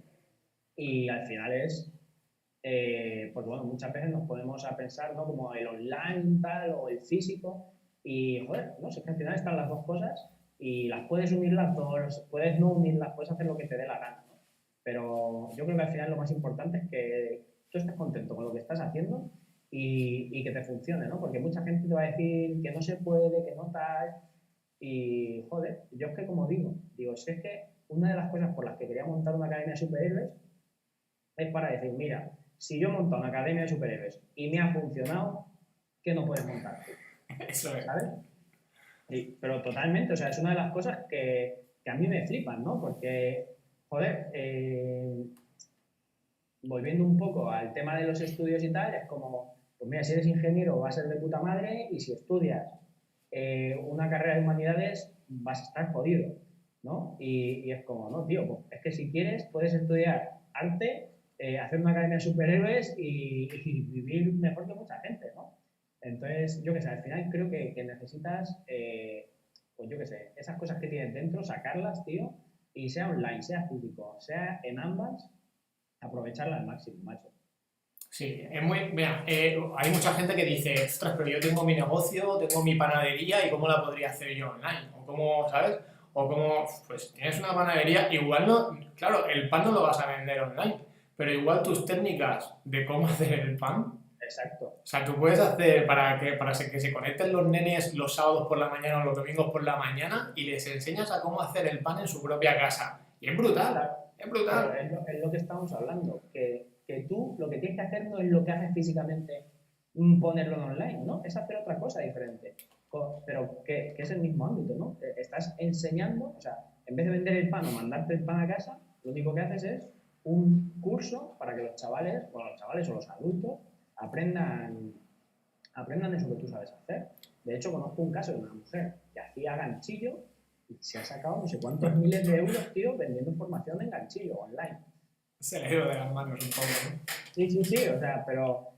Y al final pues bueno, muchas veces nos ponemos a pensar, ¿no? Como el online tal o el físico y, joder, no sé, que al final están las dos cosas y las puedes unir las dos, puedes no unirlas, puedes hacer lo que te dé la gana, ¿no? Pero yo creo que al final lo más importante es que tú estés contento con lo que estás haciendo y que te funcione, ¿no? Porque mucha gente te va a decir que no se puede, que no tal. Y, joder, yo es que como digo, si es que una de las cosas por las que quería montar una academia de superhéroes es para decir, mira, si yo monto una academia de superhéroes y me ha funcionado, ¿qué no puedes montar tú? Eso es. ¿Sabes? Pero totalmente, o sea, es una de las cosas que a mí me flipan, ¿no? Porque, joder, volviendo un poco al tema de los estudios y tal, es como, pues mira, si eres ingeniero vas a ser de puta madre y si estudias una carrera de humanidades vas a estar jodido, ¿no? Y es como, no, tío, pues es que si quieres puedes estudiar arte, hacer una academia de superhéroes y vivir mejor que mucha gente, ¿no? Entonces, yo qué sé, al final creo que necesitas, pues yo qué sé, esas cosas que tienes dentro, sacarlas, tío, y sea online, sea físico, sea en ambas, aprovecharla al máximo, macho. Sí, es muy. Mira, hay mucha gente que dice, ostras, pero yo tengo mi negocio, tengo mi panadería y ¿cómo la podría hacer yo online? O cómo, ¿sabes? O cómo, pues tienes una panadería, igual no, claro, el pan no lo vas a vender online, pero igual tus técnicas de cómo hacer el pan. Exacto. O sea, tú puedes hacer para que se conecten los nenes los sábados por la mañana o los domingos por la mañana y les enseñas a cómo hacer el pan en su propia casa. Y es brutal, Claro, es brutal. pero es lo que estamos hablando, que tú lo que tienes que hacer no es lo que haces físicamente, ponerlo en online, ¿no? Es hacer otra cosa diferente, pero que es el mismo ámbito, ¿no? Estás enseñando, o sea, en vez de vender el pan o mandarte el pan a casa, lo único que haces es un curso para que los chavales o los adultos aprendan eso que tú sabes hacer. De hecho, conozco un caso de una mujer que hacía ganchillo y se ha sacado no sé cuántos miles de euros, tío, vendiendo formación en ganchillo online. Se le ha ido de las manos un poco, ¿no? Sí, o sea, pero,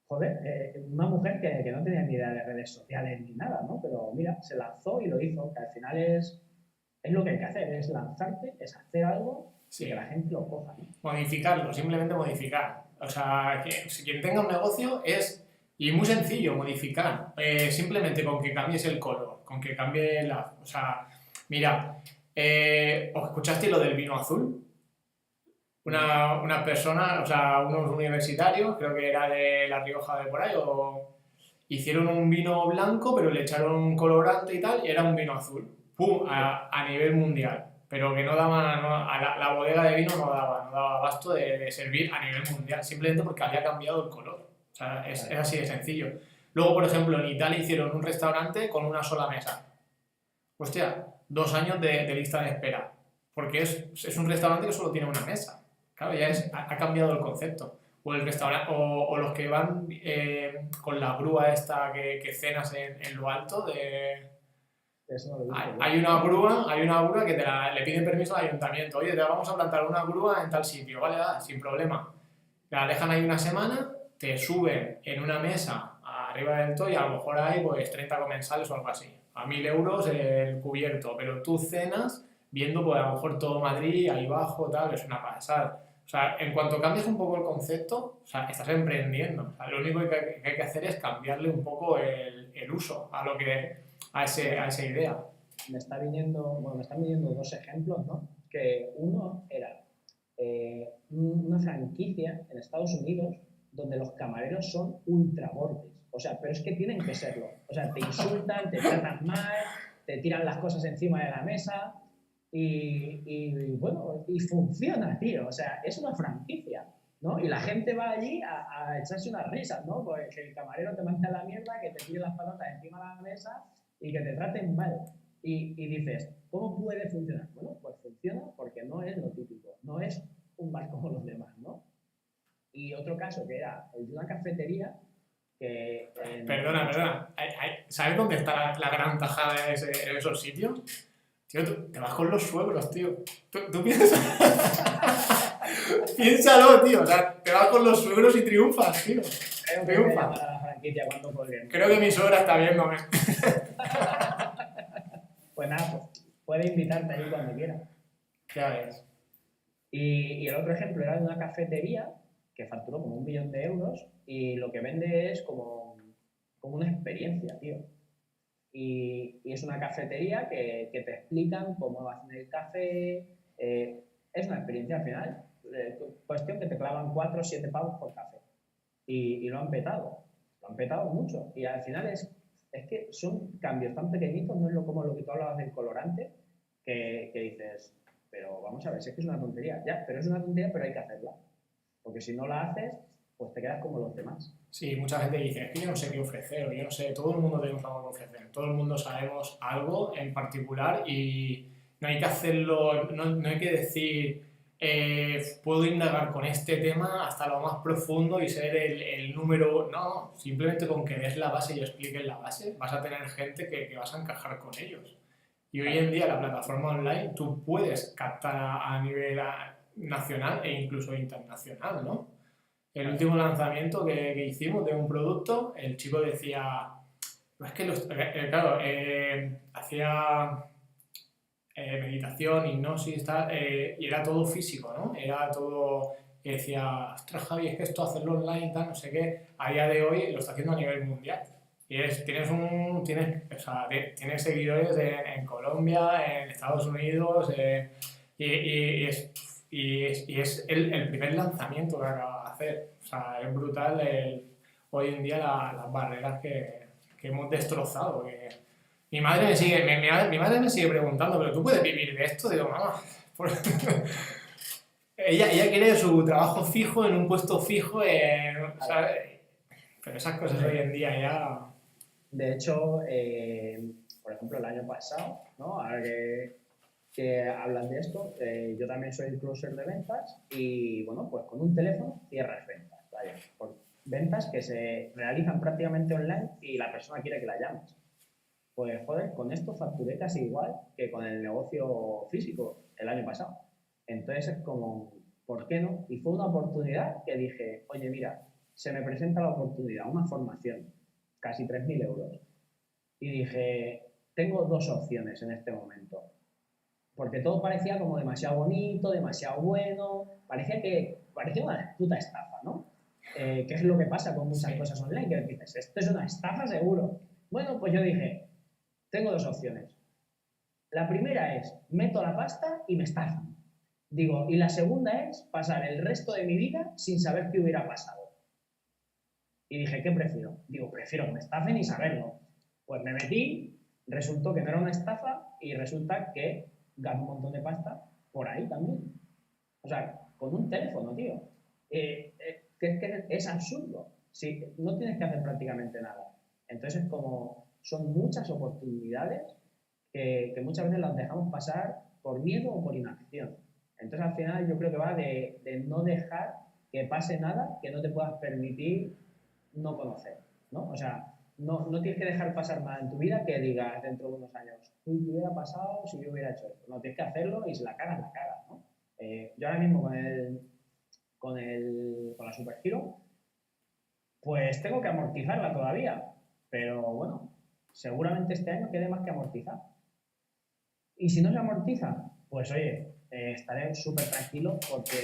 joder, una mujer que no tenía ni idea de redes sociales ni nada, ¿no? Pero mira, se lanzó y lo hizo, que al final es lo que hay que hacer, es lanzarte, es hacer algo Sí. y que la gente lo coja, ¿no? Modificarlo, simplemente modificar. O sea, que si quien tenga un negocio es, y muy sencillo, modificar. Simplemente con que cambies el color, con que cambie la... O sea, mira, ¿os escuchaste lo del vino azul? Una persona, o sea, unos universitarios, creo que era de La Rioja de por ahí, hicieron un vino blanco, pero le echaron colorante y tal, y era un vino azul. ¡Pum! A nivel mundial. Pero que no daba, la bodega de vino no daba abasto de servir a nivel mundial, simplemente porque había cambiado el color. O sea, es así de sencillo. Luego, por ejemplo, en Italia hicieron un restaurante con una sola mesa. Hostia, 2 años de lista de espera. Porque es un restaurante que solo tiene una mesa. Claro, ya ha cambiado el concepto. O el restaurante, o los que van con la grúa esta que cenas en lo alto de... Eso no lo he visto yo. Hay una grúa que le piden permiso al ayuntamiento. Oye, te vamos a plantar una grúa en tal sitio, ¿vale? Sin problema. La dejan ahí una semana, te suben en una mesa arriba del todo y a lo mejor hay pues 30 comensales o algo así. A 1.000 euros el cubierto, pero tú cenas viendo pues a lo mejor todo Madrid, ahí abajo, tal, es una pasada. O sea, en cuanto cambies un poco el concepto, o sea, estás emprendiendo. O sea, lo único que hay que hacer es cambiarle un poco el uso a esa idea. Me están viniendo dos ejemplos, ¿no? Que uno era una franquicia en Estados Unidos donde los camareros son ultra bordes. O sea, pero es que tienen que serlo. O sea, te insultan, te tratan mal, te tiran las cosas encima de la mesa bueno, y funciona, tío. O sea, es una franquicia, ¿no? Y la gente va allí a echarse unas risas, ¿no? Porque el camarero te manda la mierda, que te tire las patatas encima de la mesa y que te traten mal. Y dices, ¿cómo puede funcionar? Bueno, pues funciona porque no es lo típico, no es un bar como los demás, ¿no? Y otro caso que era el de una cafetería que... Perdona. ¿Sabes dónde está la gran tajada en esos sitios? Tío, te vas con los suegros, tío. Tú piensas... Piénsalo, tío. O sea, te vas con los suegros y triunfas, tío. Creo que me llama la franquicia cuando podemos. Creo que mi suegra está viéndome. Pues nada, pues puede invitarte ahí cuando quiera. Ya ves. Y el otro ejemplo era de una cafetería que facturó como 1 millón de euros y lo que vende es como una experiencia, tío. Y es una cafetería que te explican cómo hacen el café. Es una experiencia al final. Cuestión que te clavan 4 o 7 pavos por café. Y lo han petado. Lo han petado mucho. Y al final es que son cambios tan pequeñitos, no es como lo que tú hablabas del colorante, que dices, pero vamos a ver, si es que es una tontería. Ya, pero es una tontería, pero hay que hacerla. Porque si no la haces, pues te quedas como los demás. Sí, mucha gente dice, es que yo no sé qué ofrecer, o yo no sé, todo el mundo tenemos algo que ofrecer, todo el mundo sabemos algo en particular y no hay que hacerlo, no hay que decir, puedo indagar con este tema hasta lo más profundo y ser el número, no, simplemente con que des la base y expliques la base, vas a tener gente que vas a encajar con ellos. Y hoy en día la plataforma online tú puedes captar a nivel nacional e incluso internacional, ¿no? El último lanzamiento que hicimos de un producto, el chico decía, es que claro, hacía meditación, hipnosis, tal, y era todo físico, ¿no? Era todo, y decía, ostras Javi, es que esto hacerlo online, tal, no sé qué, a día de hoy lo está haciendo a nivel mundial. Y tienes seguidores en Colombia, en Estados Unidos, y es el primer lanzamiento que acaba de hacer. O sea, es brutal hoy en día las barreras que hemos destrozado. Mi madre me sigue preguntando, ¿pero tú puedes vivir de esto? Digo, mamá, ella quiere su trabajo fijo en un puesto fijo, ¿sabes? Pero esas cosas hoy en día ya... De hecho, por ejemplo, el año pasado, ¿no? Ahora que hablan de esto, yo también soy closer de ventas y, bueno, pues con un teléfono cierras ventas, ¿vale? Por ventas que se realizan prácticamente online y la persona quiere que la llames. Pues, joder, con esto facturé casi igual que con el negocio físico el año pasado. Entonces es como, ¿por qué no? Y fue una oportunidad que dije, oye, mira, se me presenta la oportunidad, una formación, casi 3.000 euros. Y dije, tengo dos opciones en este momento. Porque todo parecía como demasiado bonito, demasiado bueno, parecía una puta estafa, ¿no? ¿Qué es lo que pasa con muchas cosas online? Que dices, esto es una estafa seguro. Bueno, pues yo dije, tengo dos opciones. La primera es, meto la pasta y me estafan. Digo, y la segunda es pasar el resto de mi vida sin saber qué hubiera pasado. Y dije, ¿qué prefiero? Digo, prefiero que me estafen y saberlo. Pues me metí, resultó que no era una estafa y resulta que gano un montón de pasta por ahí también. O sea, con un teléfono, tío. Que es absurdo. Sí, no tienes que hacer prácticamente nada. Entonces, como son muchas oportunidades que muchas veces las dejamos pasar por miedo o por inacción. Entonces, al final, yo creo que va de no dejar que pase nada que no te puedas permitir no conocer, ¿no? O sea, no tienes que dejar pasar nada en tu vida que digas dentro de unos años, ¿qué hubiera pasado si yo hubiera hecho esto? No, tienes que hacerlo y si la cagas, ¿no? Yo ahora mismo con la Super Hero, pues tengo que amortizarla todavía, pero bueno, seguramente este año quede más que amortizar. Y si no se amortiza, pues oye, estaré súper tranquilo porque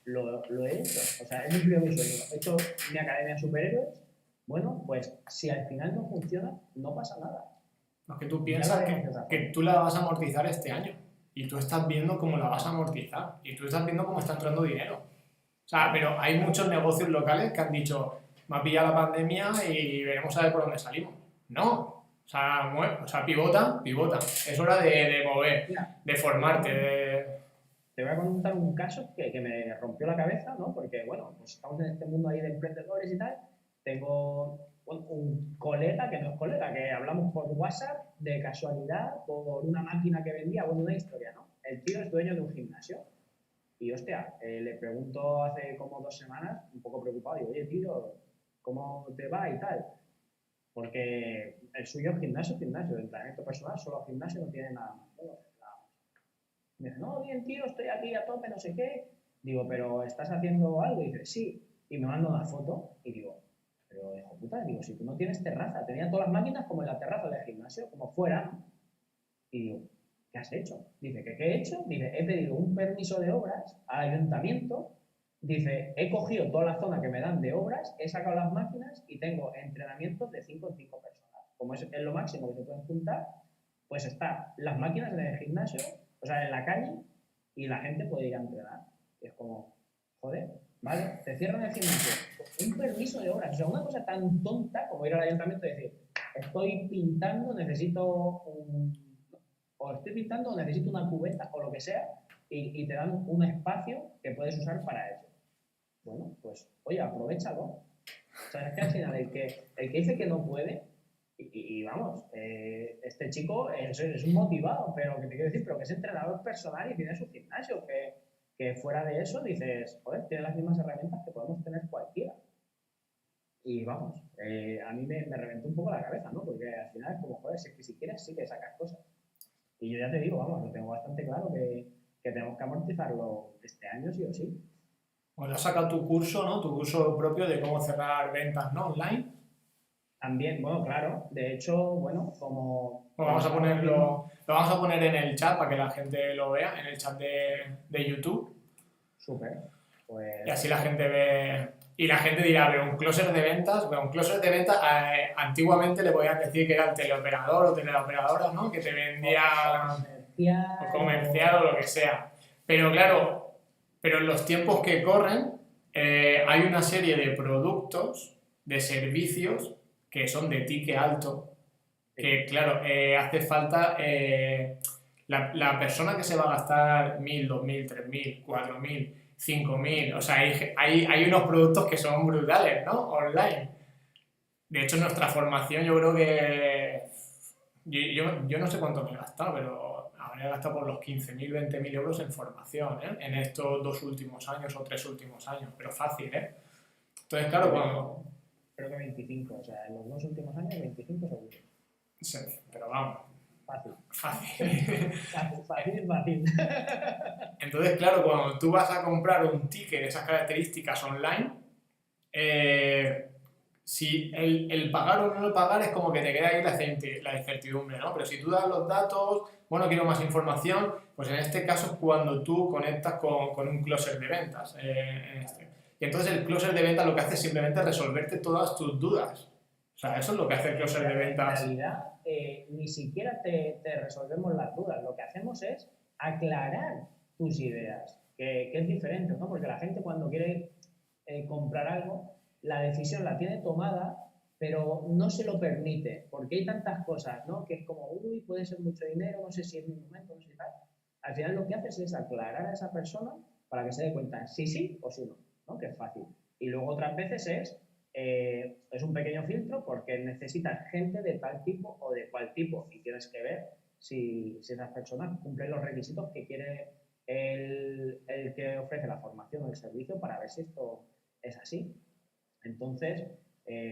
lo he hecho. O sea, he cumplido mi sueño. He hecho mi academia de superhéroes. Bueno, pues si al final no funciona, no pasa nada. No, que tú piensas que tú la vas a amortizar este año y tú estás viendo cómo la vas a amortizar y tú estás viendo cómo está entrando dinero. O sea, pero hay muchos negocios locales que han dicho, me ha pillado la pandemia y veremos a ver por dónde salimos. No. O sea, pivota. Es hora de mover, de formarte, Te voy a contar un caso que me rompió la cabeza, ¿no? Porque, bueno, pues estamos en este mundo ahí de emprendedores y tal. Tengo un colega, que no es colega, que hablamos por WhatsApp de casualidad por una máquina que vendía, bueno, una historia, ¿no? El tío es dueño de un gimnasio. Y, hostia, le pregunto hace como 2 semanas, un poco preocupado, digo, oye, tío, ¿cómo te va y tal? Porque el suyo es gimnasio, de entrenamiento personal, solo gimnasio, no tiene nada más. Me dice, no, bien, tío, estoy aquí a tope, no sé qué. Digo, ¿pero estás haciendo algo? Y dice, sí. Y me manda una foto y digo, pero hijo puta, digo, si tú no tienes terraza, tenía todas las máquinas como en la terraza del gimnasio, como fuera, ¿no? Y digo, ¿qué has hecho? Dice, ¿qué he hecho? Dice, he pedido un permiso de obras al ayuntamiento. Dice, he cogido toda la zona que me dan de obras, he sacado las máquinas y tengo entrenamientos de 5 en 5 personas. Como es lo máximo que se pueden juntar, pues está las máquinas en el gimnasio, o sea, en la calle, y la gente puede ir a entrenar. Y es como, joder, vale, te cierran el gimnasio. Un permiso de obras, o sea, una cosa tan tonta como ir al ayuntamiento y decir, estoy pintando, necesito una cubeta o lo que sea, y te dan un espacio que puedes usar para eso. Bueno, pues, oye, aprovéchalo. O sea, es que al final el que dice que no puede, y vamos, este chico es un motivado, pero que te quiero decir, pero que es entrenador personal y tiene su gimnasio, que fuera de eso dices, joder, tiene las mismas herramientas que podemos tener cualquiera. Y vamos, a mí me reventó un poco la cabeza, ¿no? Porque al final es como, joder, si quieres sí que sacas cosas. Y yo ya te digo, vamos, lo tengo bastante claro que tenemos que amortizarlo este año sí o sí. Pues has sacado tu curso, ¿no? Tu curso propio de cómo cerrar ventas, ¿no? Online. También, bueno, claro, de hecho, bueno, como... Pues lo vamos a poner en el chat para que la gente lo vea, en el chat de YouTube. Súper. Pues... Y así la gente ve... Y la gente dirá, veo un closer de ventas. Bueno, un closer de ventas, antiguamente le podían decir que era el teleoperador o teleoperadora, ¿no? Que te vendía... O comercial o lo que sea. Pero claro, en los tiempos que corren, hay una serie de productos, de servicios, que son de ticket alto, que claro, hace falta la persona que se va a gastar 1.000, 2.000, 3.000, 4.000, 5.000, o sea, hay unos productos que son brutales, ¿no? Online. De hecho, nuestra formación yo creo que... Yo no sé cuánto me he gastado, pero habría gastado por los 15.000, 20.000 euros en formación, ¿eh? En estos 2 últimos años o 3 últimos años, pero fácil, ¿eh? Entonces, claro, cuando... Creo que 25, o sea, en los 2 últimos años 25 seguros. Sí, pero vamos. Fácil. Fácil. Entonces, claro, cuando tú vas a comprar un ticket de esas características online, si el pagar o no pagar es como que te queda ahí la incertidumbre, ¿no? Pero si tú das los datos, bueno, quiero más información, pues en este caso es cuando tú conectas con un closer de ventas. Y entonces el closer de ventas lo que hace es simplemente resolverte todas tus dudas. O sea, eso es lo que hace el closer de ventas. En realidad, ni siquiera te resolvemos las dudas. Lo que hacemos es aclarar tus ideas, que es diferente, ¿no? Porque la gente cuando quiere comprar algo, la decisión la tiene tomada, pero no se lo permite, porque hay tantas cosas, ¿no? Que es como, uy, puede ser mucho dinero, no sé si es mi momento, no sé si tal. Al final lo que haces es aclarar a esa persona para que se dé cuenta si sí o si no, ¿no? Que es fácil. Y luego otras veces es un pequeño filtro porque necesitas gente de tal tipo o de cual tipo y tienes que ver si esas personas cumplen los requisitos que quiere el que ofrece la formación o el servicio para ver si esto es así. Entonces,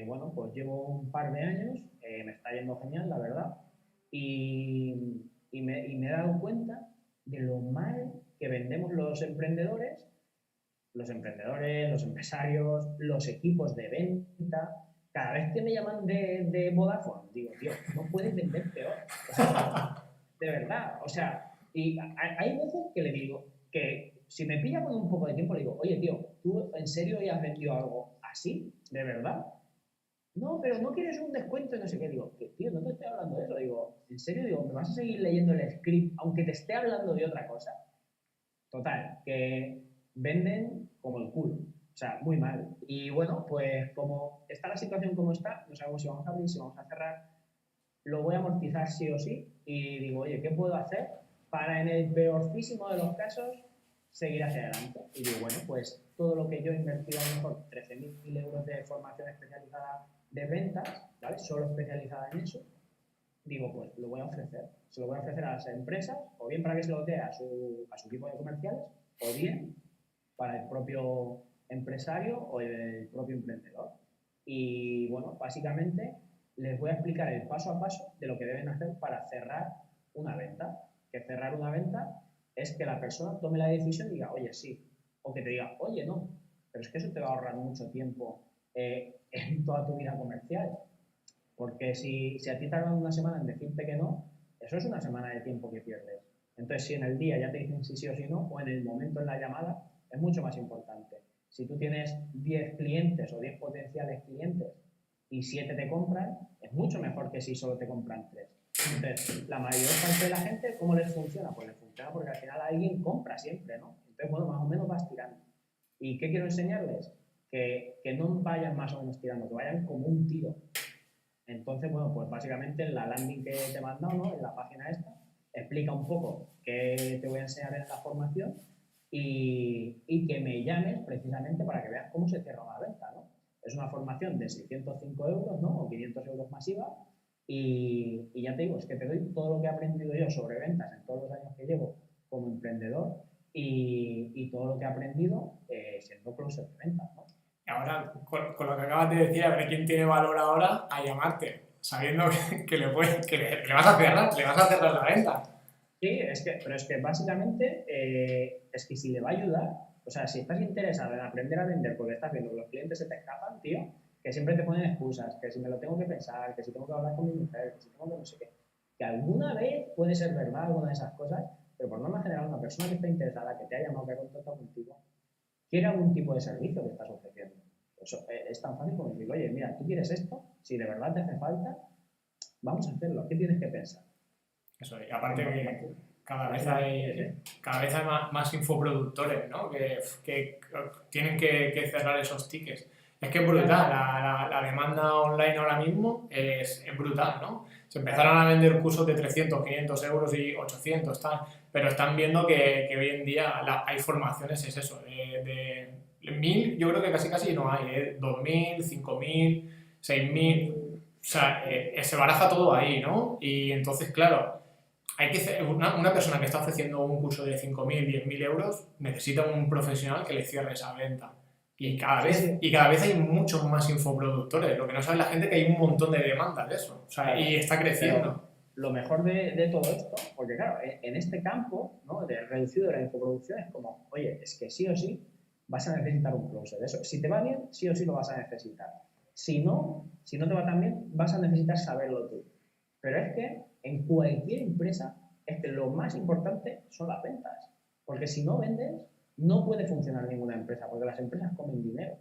bueno, pues llevo un par de años, me está yendo genial, la verdad, y me he dado cuenta de lo mal que vendemos los emprendedores, los empresarios, los equipos de venta. Cada vez que me llaman de Vodafone, digo, tío, no puedes vender peor. O sea, de verdad, o sea, y hay veces que le digo que si me pilla con un poco de tiempo, le digo, oye, tío, ¿tú en serio ya has vendido algo así? ¿De verdad? No, pero no quieres un descuento y no sé qué. Digo, tío, no te estoy hablando de eso. Digo, ¿en serio? Digo, ¿me vas a seguir leyendo el script aunque te esté hablando de otra cosa? Total, que venden como el culo. O sea, muy mal. Y bueno, pues como está la situación como está, no sabemos si vamos a abrir, si vamos a cerrar, lo voy a amortizar sí o sí. Y digo, oye, ¿qué puedo hacer para en el peorcísimo de los casos seguir hacia adelante? Y digo, bueno, pues todo lo que yo he invertido, a lo mejor 13.000 euros de formación especializada de ventas, ¿vale? Solo especializada en eso, digo, pues lo voy a ofrecer. Se lo voy a ofrecer a las empresas, o bien para que se lo dé a su equipo de comerciales, o bien para el propio empresario o el propio emprendedor. Y bueno, básicamente les voy a explicar el paso a paso de lo que deben hacer para cerrar una venta. Que cerrar una venta es que la persona tome la decisión y diga, oye, sí, o que te diga, oye, no, pero es que eso te va a ahorrar mucho tiempo en toda tu vida comercial. Porque si a ti te tardan una semana en decirte que no, eso es una semana de tiempo que pierdes. Entonces, si en el día ya te dicen si sí o si no, o en el momento en la llamada, es mucho más importante. Si tú tienes 10 clientes o 10 potenciales clientes y 7 te compran, es mucho mejor que si solo te compran 3. Entonces, la mayor parte de la gente, ¿cómo les funciona? Pues les funciona porque al final alguien compra siempre, ¿no? Entonces, bueno, más o menos vas tirando. ¿Y qué quiero enseñarles? Que no vayan más o menos tirando, que vayan como un tiro. Entonces, bueno, pues básicamente en la landing que te he mandado, ¿no? En la página esta, explica un poco qué te voy a enseñar en la formación y que me llames precisamente para que veas cómo se cierra una venta, ¿no? Es una formación de 605 euros, ¿no? O 500 euros masiva y ya te digo, es que te doy todo lo que he aprendido yo sobre ventas en todos los años que llevo como emprendedor y todo lo que he aprendido siendo closer de ventas, ¿no? Ahora, con lo que acabas de decir, a ver quién tiene valor ahora a llamarte, sabiendo que le vas a cerrar la venta. Sí, pero es que básicamente es que si le va a ayudar, o sea, si estás interesado en aprender a vender porque estás viendo que los clientes se te escapan, tío, que siempre te ponen excusas, que si me lo tengo que pensar, que si tengo que hablar con mi mujer, que si tengo que no sé qué, que alguna vez puede ser verdad alguna de esas cosas, pero por norma general una persona que está interesada, que te ha llamado, que ha contactado contigo, quiere algún tipo de servicio que estás ofreciendo. Eso es tan fácil como decir, oye, mira, tú quieres esto, si de verdad te hace falta, vamos a hacerlo. ¿Qué tienes que pensar? Eso, y aparte que cada vez hay más infoproductores, ¿no? Que tienen que cerrar esos tickets. Es que es brutal, la demanda online ahora mismo es brutal, ¿no? Se empezaron a vender cursos de 300, 500 euros y 800, pero están viendo que hoy en día hay formaciones, es eso, de 1.000, yo creo que casi no hay, 2.000, 5.000, 6.000, o sea, se baraja todo ahí, ¿no? Y entonces, claro, hay que una persona que está ofreciendo un curso de 5.000, 10.000 euros necesita un profesional que le cierre esa venta. Y cada vez hay muchos más infoproductores. Lo que no sabe la gente es que hay un montón de demandas de eso. O sea, y está creciendo. lo mejor de todo esto, porque claro, en este campo, ¿no?, de reducido de la infoproducción es como, oye, es que sí o sí vas a necesitar un closer. Eso, si te va bien, sí o sí lo vas a necesitar. Si no te va tan bien, vas a necesitar saberlo tú. Pero es que en cualquier empresa es que lo más importante son las ventas. Porque si no vendes, no puede funcionar ninguna empresa, porque las empresas comen dinero.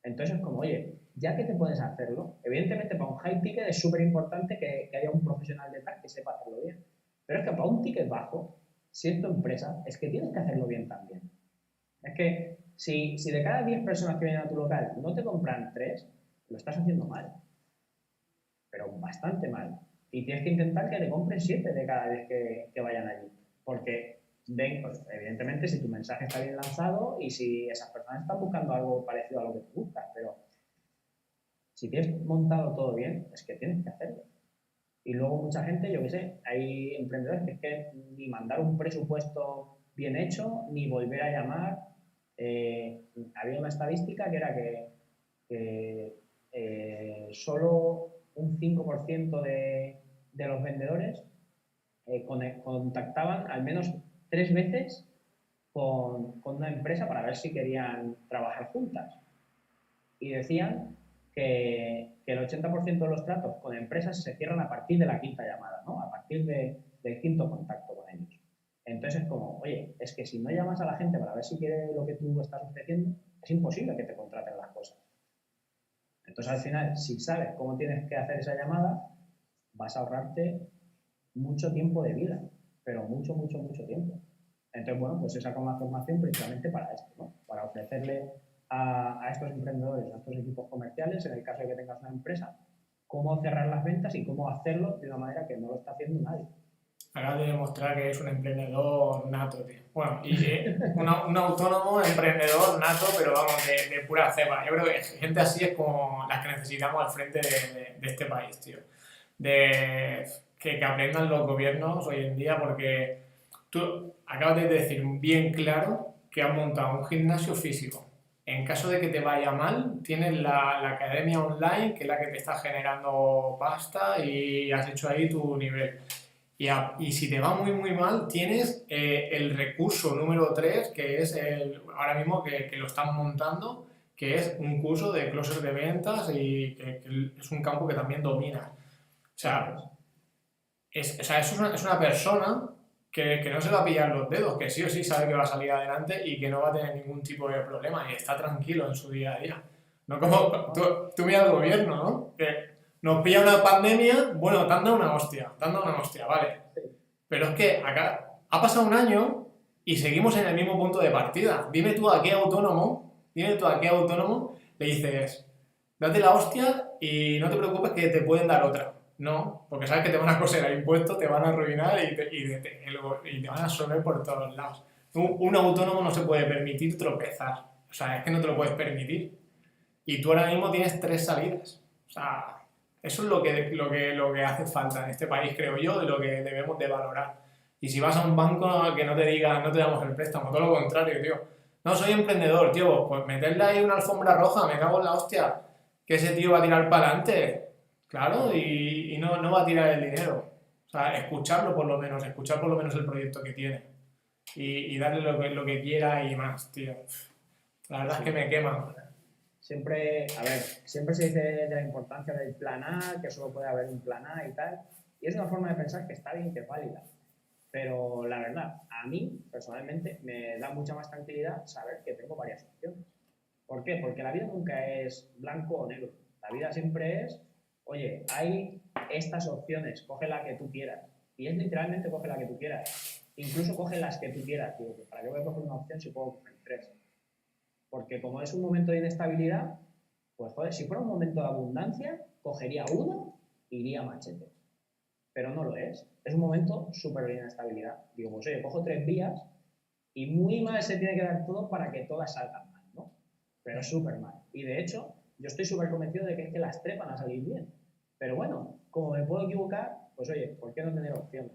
Entonces es como, oye, ya que te puedes hacerlo, evidentemente para un high ticket es súper importante que haya un profesional detrás que sepa hacerlo bien. Pero es que para un ticket bajo, si es tu empresa, es que tienes que hacerlo bien también. Es que si de cada 10 personas que vienen a tu local no te compran 3, lo estás haciendo mal. Pero bastante mal. Y tienes que intentar que te compren 7 de cada 10 que vayan allí. Porque ven, pues, evidentemente, si tu mensaje está bien lanzado y si esas personas están buscando algo parecido a lo que tú buscas, pero si tienes montado todo bien, es que tienes que hacerlo. Y luego mucha gente, yo qué sé, hay emprendedores que es que ni mandar un presupuesto bien hecho, ni volver a llamar. Había una estadística que era que solo un 5% de los vendedores contactaban al menos 3 veces con una empresa para ver si querían trabajar juntas. Y decían que el 80% de los tratos con empresas se cierran a partir de la quinta llamada, ¿no? A partir del quinto contacto con ellos. Entonces es como, oye, es que si no llamas a la gente para ver si quiere lo que tú estás ofreciendo, es imposible que te contraten las cosas. Entonces al final, si sabes cómo tienes que hacer esa llamada, vas a ahorrarte mucho tiempo de vida, pero mucho, mucho, mucho tiempo. Entonces, bueno, pues he sacado una formación precisamente para esto, ¿no? Para ofrecerle a estos emprendedores, a estos equipos comerciales, en el caso de que tengas una empresa, cómo cerrar las ventas y cómo hacerlo de una manera que no lo está haciendo nadie. Acabas de demostrar que es un emprendedor nato, tío. Bueno, y un autónomo emprendedor nato, pero vamos, de pura cepa. Yo creo que gente así es como las que necesitamos al frente de este país, tío. Que aprendan los gobiernos hoy en día, porque tú acabas de decir bien claro que has montado un gimnasio físico. En caso de que te vaya mal, tienes la academia online, que es la que te está generando pasta y has hecho ahí tu nivel. Y si te va muy muy mal, tienes el recurso número 3, que es ahora mismo que lo están montando, que es un curso de closer de ventas y que es un campo que también domina. O sea, es una persona que no se va a pillar los dedos, que sí o sí sabe que va a salir adelante y que no va a tener ningún tipo de problema y está tranquilo en su día a día. No como tú mira el gobierno, ¿no? Que nos pilla una pandemia, bueno, te han dado una hostia, vale. Pero es que acá ha pasado un año y seguimos en el mismo punto de partida. Dime tú a qué autónomo le dices, date la hostia y no te preocupes que te pueden dar otra. No, porque sabes que te van a coser a impuestos, te van a arruinar y te van a absorber por todos lados. Un autónomo no se puede permitir tropezar. O sea, es que no te lo puedes permitir. Y tú ahora mismo tienes 3 salidas. O sea, eso es lo que hace falta en este país, creo yo, y lo que debemos de valorar. Y si vas a un banco que no te diga, no te damos el préstamo, todo lo contrario, tío. No, soy emprendedor, tío, pues meterle ahí una alfombra roja, me cago en la hostia, que ese tío va a tirar para adelante. Claro, y no va a tirar el dinero. O sea, escuchar por lo menos el proyecto que tiene. Y darle lo que quiera y más, tío. La verdad es que me quema. Siempre se dice de la importancia del plan A, que solo puede haber un plan A y tal. Y es una forma de pensar que está bien, que es válida. Pero la verdad, a mí, personalmente, me da mucha más tranquilidad saber que tengo varias opciones. ¿Por qué? Porque la vida nunca es blanco o negro. La vida siempre es, oye, hay estas opciones, coge la que tú quieras. Y es literalmente coge la que tú quieras. Incluso coge las que tú quieras. Digo, ¿para qué voy a coger una opción si puedo coger 3? Porque como es un momento de inestabilidad, pues joder, si fuera un momento de abundancia, cogería uno e iría a machete. Pero no lo es. Es un momento súper de inestabilidad. Digo, pues oye, cojo 3 vías y muy mal se tiene que dar todo para que todas salgan mal, ¿no? Pero súper mal. Y de hecho, yo estoy súper convencido de que es que las 3 van a salir bien. Pero bueno, como me puedo equivocar, pues oye, ¿por qué no tener opciones?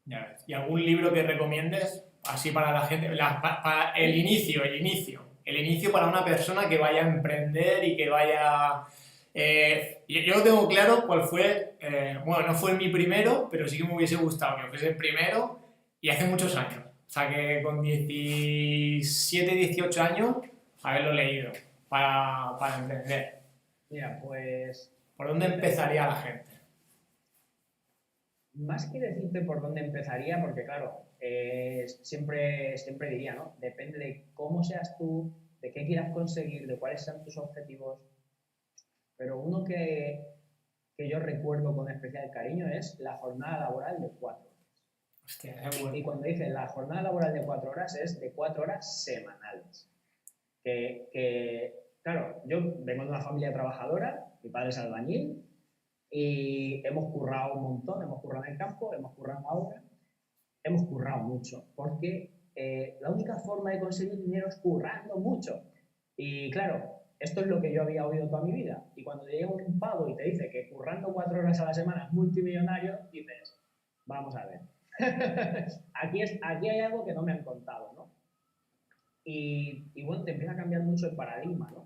Ya ves. ¿Y algún libro que recomiendes así para la gente? Para el inicio para una persona que vaya a emprender y que vaya yo tengo claro cuál fue, bueno, no fue mi primero, pero sí que me hubiese gustado que fuese el primero y hace muchos años. O sea que con 17, 18 años haberlo leído para entender. Mira, pues ¿Por dónde empezaría la gente? más que decirte por dónde empezaría, porque claro, siempre diría, ¿no? Depende de cómo seas tú, de qué quieras conseguir, de cuáles sean tus objetivos. Pero uno que yo recuerdo con especial cariño es la jornada laboral de 4 horas. Hostia, es Y bueno. cuando dice la jornada laboral de 4 horas es de 4 horas semanales. Claro, yo vengo de una familia trabajadora, mi padre es albañil y hemos currado un montón, hemos currado en el campo, hemos currado en la obra, hemos currado mucho, porque la única forma de conseguir dinero es currando mucho. Y claro, esto es lo que yo había oído toda mi vida. Y cuando te llega un pavo y te dice que currando 4 horas a la semana es multimillonario, dices, vamos a ver. Aquí hay algo que no me han contado, ¿no? Y bueno, te empieza a cambiar mucho el paradigma, ¿no?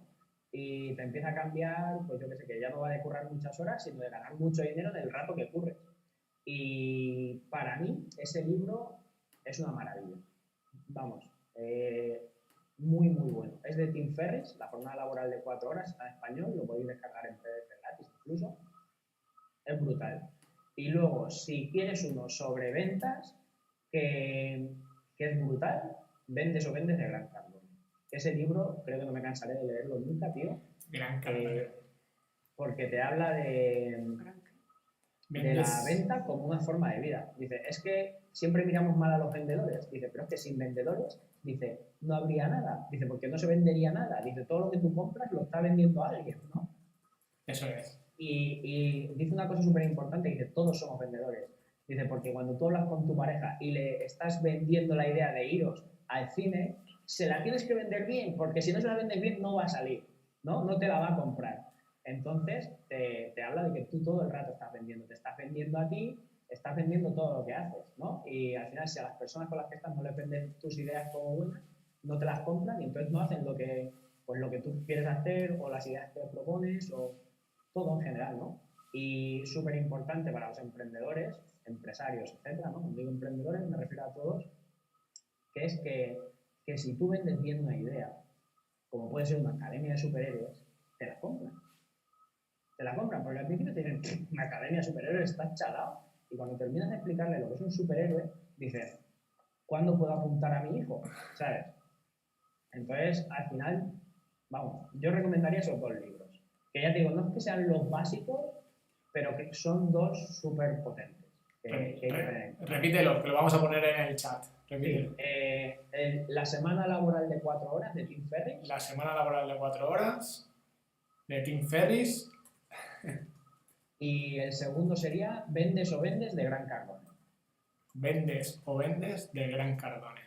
Y te empieza a cambiar, pues yo qué sé, que ya no va de currar muchas horas, sino de ganar mucho dinero en el rato que curres. Y para mí, ese libro es una maravilla. Vamos, muy, muy bueno. Es de Tim Ferriss, La jornada laboral de 4 horas, está en español, lo podéis descargar en PDF gratis incluso. Es brutal. Y luego, si quieres uno sobre ventas, que es brutal, Vendes o Vendes de Gran Cardone. Ese libro creo que no me cansaré de leerlo nunca, tío. Gran Cardone. Porque te habla de la venta como una forma de vida. Dice, es que siempre miramos mal a los vendedores. Dice, pero es que sin vendedores, dice, no habría nada. Dice, porque no se vendería nada. Dice, todo lo que tú compras lo está vendiendo alguien, ¿no? Eso es. Y dice una cosa súper importante, dice, todos somos vendedores. Dice, porque cuando tú hablas con tu pareja y le estás vendiendo la idea de iros al cine, se la tienes que vender bien, porque si no se la vendes bien no va a salir, ¿no? No te la va a comprar. Entonces, te habla de que tú todo el rato estás vendiendo. Te estás vendiendo a ti, estás vendiendo todo lo que haces, ¿no? Y al final, si a las personas con las que estás no les venden tus ideas como buenas, no te las compran y entonces no hacen lo que tú quieres hacer o las ideas que propones o todo en general, ¿no? Y súper importante para los emprendedores, empresarios, etcétera, ¿no? Cuando digo emprendedores me refiero a todos, que es que si tú vendes bien una idea, como puede ser una academia de superhéroes, te la compran. Te la compran, porque al principio te dicen, una academia de superhéroes, estás chalado. Y cuando terminas de explicarle lo que es un superhéroe, dices, ¿cuándo puedo apuntar a mi hijo? ¿Sabes? Entonces, al final, vamos, yo recomendaría esos 2 libros. Que ya te digo, no es que sean los básicos, pero que son 2 súper potentes. Repítelo, que lo vamos a poner en el chat. Repítelo. Sí, la semana laboral de 4 horas de Tim Ferriss. La semana laboral de 4 horas de Tim Ferriss. Y el segundo sería Vendes o Vendes de Gran Cardone. Vendes o Vendes de Gran Cardone.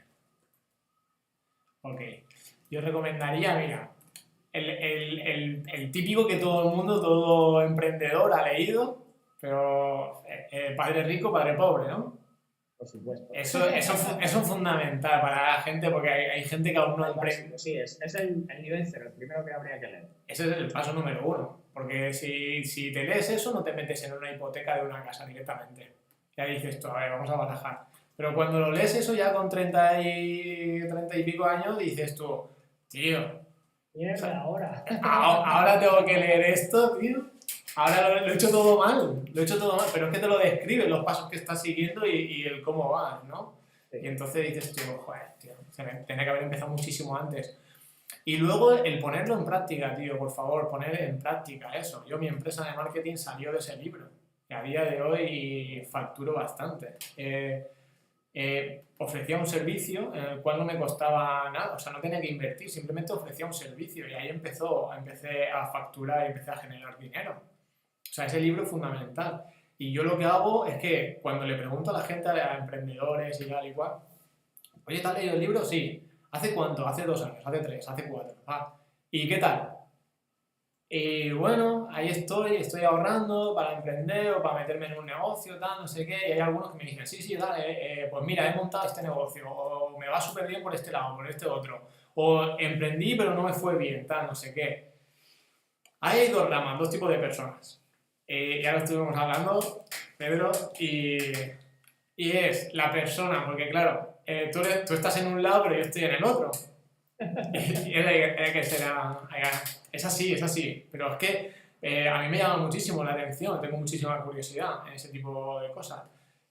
Ok. Yo recomendaría, mira, el típico que todo el mundo, todo emprendedor ha leído, pero padre rico, padre pobre, ¿no? Por supuesto. Eso es fundamental para la gente, porque hay gente que aún no emprende. Sí, es el nivel 0, el primero que habría que leer. Ese es el paso número 1, porque si te lees eso no te metes en una hipoteca de una casa directamente. Ya dices tú, a ver, vamos a barajar. Pero cuando lo lees eso ya con 30 y pico años, dices tú, tío, Mierda, o sea, ahora tengo que leer esto, tío. Ahora lo he hecho todo mal, pero es que te lo describe los pasos que estás siguiendo y el cómo vas, ¿no? Sí. Y entonces dices, tío, joder, tío, tenía que haber empezado muchísimo antes. Y luego el ponerlo en práctica, tío, por favor, poner en práctica eso. Mi empresa de marketing salió de ese libro. Y a día de hoy facturo bastante. Ofrecía un servicio en el cual no me costaba nada, o sea, no tenía que invertir, simplemente ofrecía un servicio y ahí empecé a facturar y empecé a generar dinero. O sea, ese libro es fundamental. Y yo lo que hago es que cuando le pregunto a la gente, a emprendedores y tal y cual, oye, ¿te has leído el libro? Sí. ¿Hace cuánto? Hace 2 años, hace 3, hace 4. ¿Y qué tal? Y bueno, ahí estoy ahorrando para emprender o para meterme en un negocio, tal, no sé qué. Y hay algunos que me dicen, sí, dale, pues mira, he montado este negocio, o me va súper bien por este lado, por este otro. O emprendí pero no me fue bien, tal, no sé qué. Ahí hay 2 ramas, 2 tipos de personas. ya lo estuvimos hablando, Pedro, y es la persona, porque claro, tú estás en un lado, pero yo estoy en el otro. Y hay que ser, es así, pero es que a mí me llama muchísimo la atención, tengo muchísima curiosidad en ese tipo de cosas.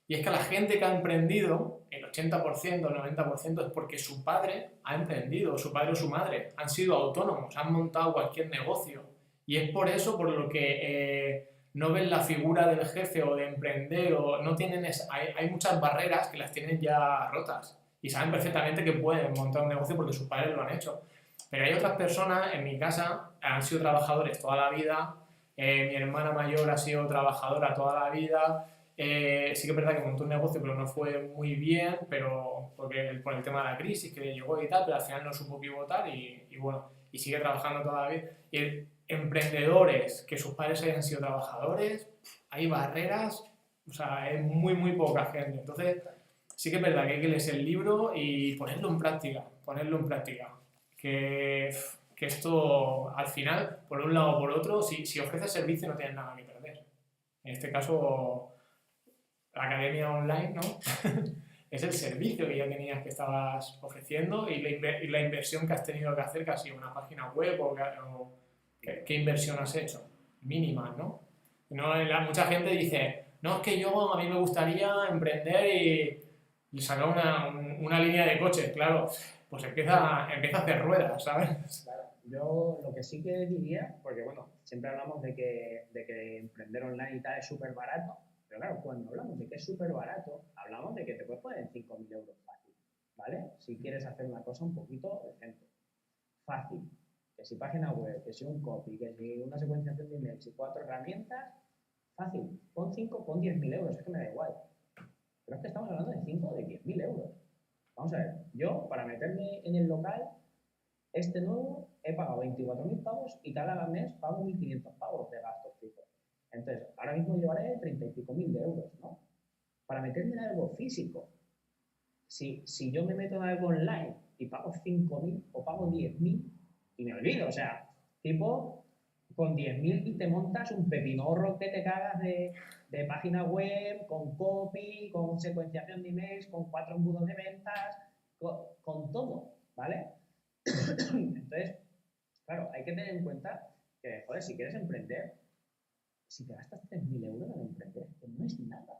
Y es que la gente que ha emprendido, el 80%, el 90% es porque su padre ha emprendido, su padre o su madre han sido autónomos, han montado cualquier negocio. Y es por eso por lo que no ven la figura del jefe o de emprender, o no tienen hay muchas barreras que las tienen ya rotas y saben perfectamente que pueden montar un negocio porque sus padres lo han hecho. Pero hay otras personas, en mi casa, han sido trabajadores toda la vida, mi hermana mayor ha sido trabajadora toda la vida, sí que es verdad que montó un negocio pero no fue muy bien, pero por el tema de la crisis que llegó y tal, pero al final no supo pivotar y bueno, y sigue trabajando toda la vida. Y emprendedores que sus padres hayan sido trabajadores, hay barreras, o sea, es muy poca gente. Entonces, sí que es verdad que hay que leerse el libro y ponerlo en práctica, que esto, al final, por un lado o por otro, si ofreces servicio no tienes nada que perder. En este caso, la academia online, ¿no? Es el servicio que ya tenías que estabas ofreciendo y la inversión que has tenido que hacer, que ha sido una página web o ¿qué inversión has hecho? Mínima, ¿no? Mucha gente dice, no, es que a mí me gustaría emprender y sacar una línea de coches, claro, pues empieza a hacer ruedas, ¿sabes? Claro, yo lo que sí que diría, porque bueno, siempre hablamos de que emprender online y tal es súper barato, pero claro, cuando hablamos de que es súper barato, hablamos de que te puedes poner en 5.000 euros fácil, ¿vale? Si quieres hacer una cosa un poquito decente. Fácil. Que si página web, que si un copy, que si una secuenciación de emails y 4 herramientas, fácil. Pon 5, pon 10.000 euros, es que me da igual. Pero es que estamos hablando de 5 o de 10.000 euros. Vamos a ver, yo para meterme en el local, este nuevo, he pagado 24.000 pavos y cada mes pago 1.500 pavos de gastos fijos. Entonces, ahora mismo llevaré 30 y pico mil de euros, ¿no? Para meterme en algo físico, si yo me meto en algo online y pago 5.000 o pago 10.000 y me olvido, o sea, tipo, con 10.000 y te montas un pepinorro que te cagas de página web, con copy, con secuenciación de emails, con 4 embudos de ventas, con todo, ¿vale? Entonces, claro, hay que tener en cuenta que, joder, si quieres emprender, si te gastas 3.000 euros en emprender, pues no es nada.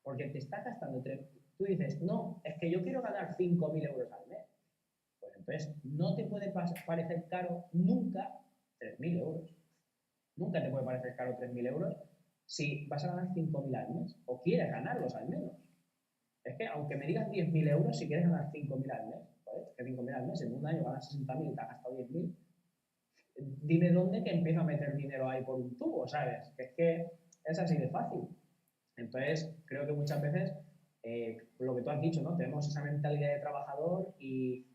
Porque te estás gastando 3. Tú dices, no, es que yo quiero ganar 5.000 euros al mes. Pues entonces, no te puede parecer caro nunca 3.000 euros. Nunca te puede parecer caro 3.000 euros si vas a ganar 5.000 al mes o quieres ganarlos al menos. Es que aunque me digas 10.000 euros, si quieres ganar 5.000 al mes, ¿vale? Es que 5.000 al mes, en un año ganas 60.000 y te has gastado 10.000. Dime dónde que empiezo a meter dinero ahí por un tubo, ¿sabes? Es que es así de fácil. Entonces, creo que muchas veces, lo que tú has dicho, ¿no? Tenemos esa mentalidad de trabajador y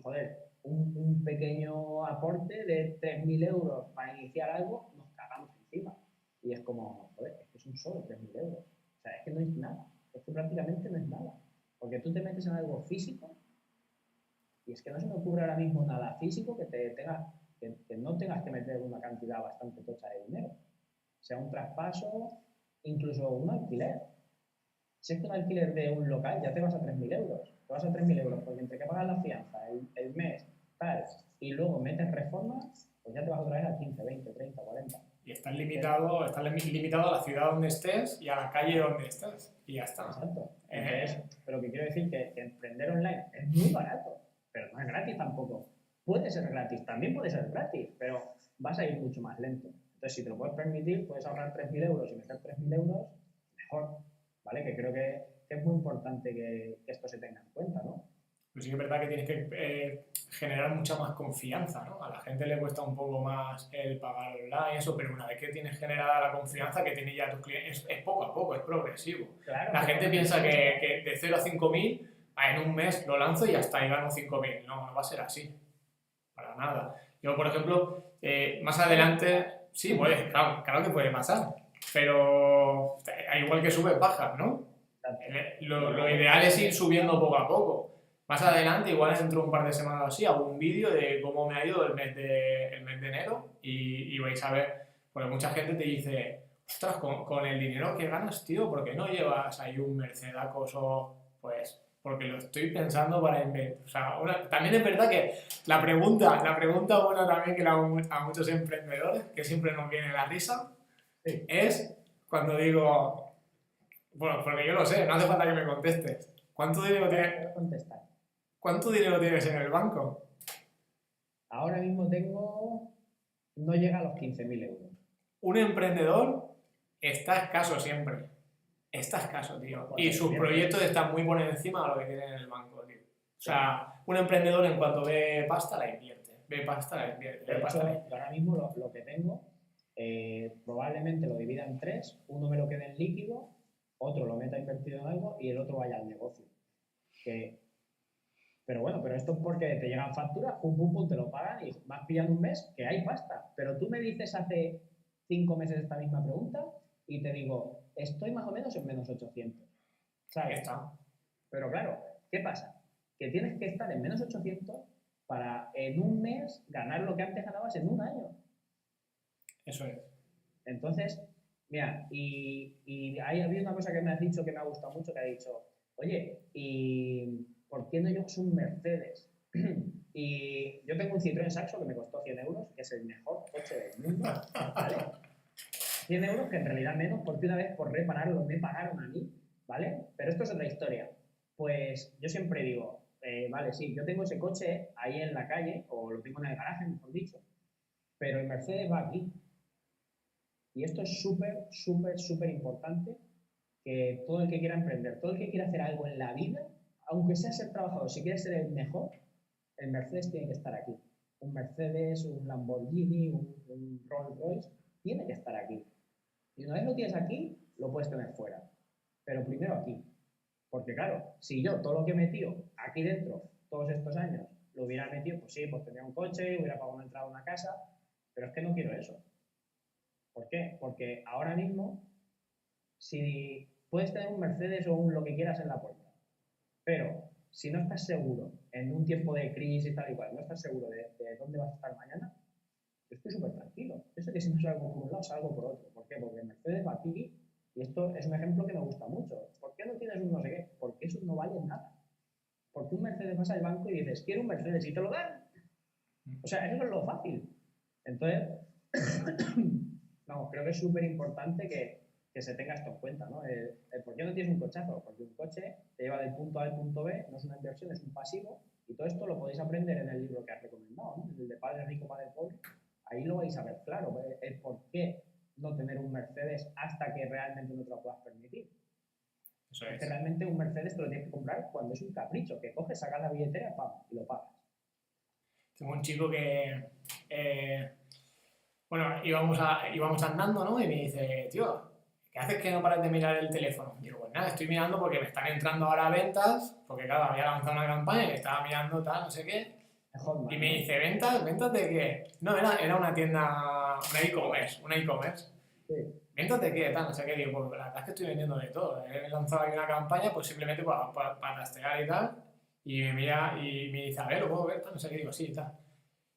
joder, un pequeño aporte de 3.000 euros para iniciar algo, nos cagamos encima. Y es como, joder, es que son solo 3.000 euros. O sea, es que no es nada. Es que prácticamente no es nada. Porque tú te metes en algo físico y es que no se me ocurre ahora mismo nada físico que no tengas que meter una cantidad bastante tocha de dinero. Sea un traspaso, incluso un alquiler. Si es que un alquiler de un local ya te vas a 3.000 euros. Te vas a 3.000 euros porque entre que pagas la fianza, el mes, tal, y luego metes reformas, pues ya te vas otra vez a 15, 20, 30, 40. Y estás limitado a la ciudad donde estés y a la calle donde estés. Y ya está. Exacto. Pero que quiero decir que emprender online es muy barato, pero no es gratis tampoco. Puede ser gratis, también puede ser gratis, pero vas a ir mucho más lento. Entonces, si te lo puedes permitir, puedes ahorrar 3.000 euros y meter 3.000 euros, mejor, ¿vale? Que creo que es muy importante que esto se tenga en cuenta, ¿no? Pues sí que es verdad que tienes que generar mucha más confianza, ¿no? A la gente le cuesta un poco más el pagar online, eso, pero una vez que tienes generada la confianza que tiene ya tus clientes, es poco a poco, es progresivo. Claro, la gente piensa que de 0 a 5.000, en un mes lo lanzo y ya está, y gano 5.000. No, no va a ser así. Para nada. Yo, por ejemplo, más adelante, sí, puede, claro que puede pasar, pero igual que sube, bajas, ¿no? Lo ideal es ir subiendo poco a poco. Más adelante, igual dentro de un par de semanas así, hago un vídeo de cómo me ha ido el mes de enero y vais a ver, porque mucha gente te dice, ostras, con el dinero que ganas, tío, ¿por qué no llevas ahí un Mercedacos o, pues, porque lo estoy pensando para invertir? O sea, también es verdad que la pregunta buena también que le hago a muchos emprendedores, que siempre nos viene la risa, Sí. es cuando digo, bueno, porque yo lo sé, no hace falta que me contestes. Voy a contestar. ¿Cuánto dinero tienes en el banco? Ahora mismo no llega a los 15.000 euros. Un emprendedor está escaso siempre. Está escaso, tío. Pues Y sus bien. proyectos están muy por encima de lo que tiene en el banco, tío. O sea, un emprendedor en cuanto ve pasta la invierte. Ve pasta la invierte. De Ve pasta hecho, la invierte. ahora mismo lo que tengo, probablemente lo divida en tres. Uno me lo quede en líquido, otro lo meta invertido en algo y el otro vaya al negocio. Pero bueno, pero esto es porque te llegan facturas, pum, pum, pum, te lo pagan y vas pillando un mes que hay pasta. Pero tú me dices hace 5 meses esta misma pregunta y te digo, estoy más o menos en menos 800. Ahí ¿Sabes? está. Pero claro, ¿qué pasa? Que tienes que estar en menos 800 para en un mes ganar lo que antes ganabas en un año. Eso es. Entonces, mira, y ahí había una cosa que me has dicho que me ha gustado mucho, que ha dicho, oye, ¿y por qué no llevas un Mercedes? Y yo tengo un Citroën Saxo que me costó 100 euros, que es el mejor coche del mundo, ¿vale? 100 euros que en realidad menos, porque una vez por repararlo me pagaron a mí, ¿vale? Pero esto es otra historia. Pues yo siempre digo, vale, sí, yo tengo ese coche ahí en la calle, o lo tengo en el garaje, mejor dicho, pero el Mercedes va aquí. Y esto es súper, súper, súper importante, que todo el que quiera emprender, todo el que quiera hacer algo en la vida, aunque sea ser trabajador, si quiere ser el mejor, el Mercedes tiene que estar aquí. Un Mercedes, un Lamborghini, un Rolls Royce, tiene que estar aquí. Y una vez lo tienes aquí, lo puedes tener fuera. Pero primero aquí. Porque claro, si yo todo lo que he metido aquí dentro todos estos años lo hubiera metido, pues sí, pues tendría un coche, hubiera pagado una entrada a una casa, pero es que no quiero eso. ¿Por qué? Porque ahora mismo, si puedes tener un Mercedes o un lo que quieras en la puerta, pero si no estás seguro en un tiempo de crisis y tal y cual, no estás seguro de dónde vas a estar mañana, yo estoy súper tranquilo. Yo sé que si no salgo por un lado, salgo por otro. ¿Por qué? Porque el Mercedes va aquí y esto es un ejemplo que me gusta mucho. ¿Por qué no tienes un no sé qué? Porque eso no vale nada. Porque un Mercedes vas al banco y dices, quiero un Mercedes y te lo dan. O sea, eso es lo fácil. Entonces, no, creo que es súper importante que se tenga esto en cuenta, ¿no? ¿Por qué no tienes un cochazo? Porque un coche te lleva del punto A al punto B, no es una inversión, es un pasivo, y todo esto lo podéis aprender en el libro que has recomendado, ¿no? En el de Padre Rico, Padre Pobre. Ahí lo vais a ver claro, el por qué no tener un Mercedes hasta que realmente no te lo puedas permitir. Eso Es es. que realmente un Mercedes te lo tienes que comprar cuando es un capricho, que coges, sacas la billetera, pam, y lo pagas. Tengo un chico que, bueno, íbamos andando, ¿no? Y me dice, tío, ¿qué haces que no paras de mirar el teléfono? Digo, pues nada, estoy mirando porque me están entrando ahora ventas, porque claro, había lanzado una campaña y estaba mirando tal, no sé qué. Mejor, Y me dice, ¿ventas? ¿Ventas de qué? No, era una tienda, una e-commerce. Sí. ¿Ventas de qué? Tal, no sé qué. Digo, pues la verdad es que estoy vendiendo de todo. He lanzado aquí una campaña, pues simplemente para trastear y tal. Y me mira y me dice, a ver, lo puedo ver, tal, no sé qué. Digo, sí, tal.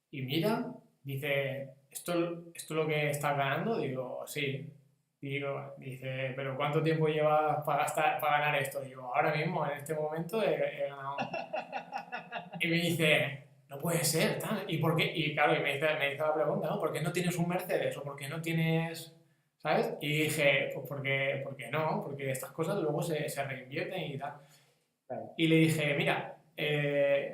Y mira, dice, ¿esto es lo que estás ganando? Digo, sí. Dice, ¿pero cuánto tiempo llevas para ganar esto? Digo, ahora mismo, en este momento, he ganado. Y me dice, no puede ser, tal. ¿Y por qué? Y claro, y me hizo la pregunta, ¿no? ¿Por qué no tienes un Mercedes? ¿O por qué no tienes, ¿sabes? Y dije, pues porque no, porque estas cosas luego se reinvierten y tal. Claro. Y le dije, mira,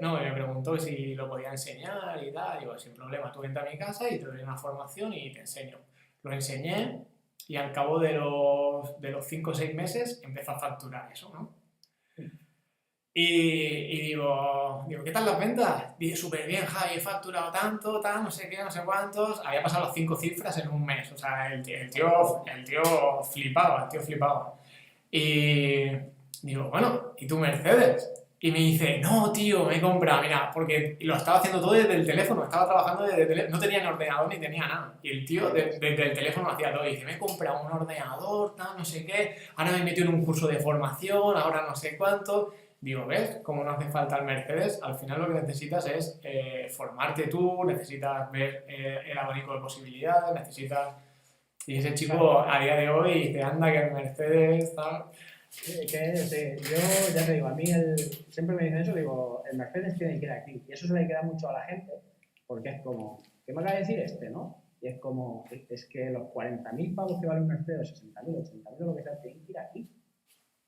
no, me preguntó si lo podía enseñar y tal. Digo, sin problema, tú vente a mi casa y te doy una formación y te enseño. Lo enseñé y al cabo de los 5 o 6 meses empezó a facturar eso, ¿no? Y digo, ¿qué tal las ventas? Dice, súper bien, Javi, he facturado tanto, tal, no sé qué, no sé cuántos. Había pasado las 5 cifras en un mes. O sea, el tío flipaba. Y digo, bueno, ¿y tu Mercedes? Y me dice, no, tío, me he comprado, mira, porque lo estaba haciendo todo desde el teléfono, estaba trabajando desde el teléfono, no tenía ni ordenador ni tenía nada. Y el tío desde el teléfono hacía todo. Y dice, me he comprado un ordenador, tal, no sé qué, ahora me he metido en un curso de formación, ahora no sé cuánto. Digo, ¿ves? Como no hace falta el Mercedes, al final lo que necesitas es formarte tú, necesitas ver el abanico de posibilidades, necesitas Y ese chico a día de hoy dice, anda, que el Mercedes está... Sí, yo ya te digo, a mí siempre me dicen eso, digo, el Mercedes tiene que ir aquí. Y eso se le queda mucho a la gente, porque es como, ¿qué me acaba de decir este, no? Y es como, es que los 40.000 pavos que vale un Mercedes, 60.000, 80.000, lo que sea, tienen que ir aquí.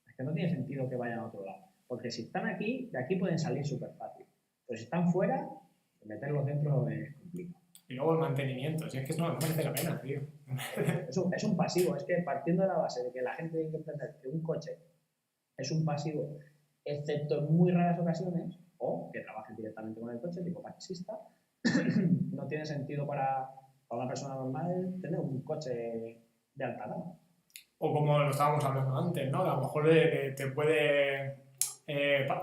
Es que no tiene sentido que vayan a otro lado. Porque si están aquí, de aquí pueden salir súper fácil. Pero si están fuera, meterlos dentro es complicado. Y luego el mantenimiento, si es que no merece la pena, tío. Es un pasivo, es que partiendo de la base de que la gente tiene que entender que un coche es un pasivo, excepto en muy raras ocasiones, o que trabajen directamente con el coche, tipo taxista, no tiene sentido para una persona normal tener un coche de alta gama. O como lo estábamos hablando antes, ¿no? A lo mejor te puede...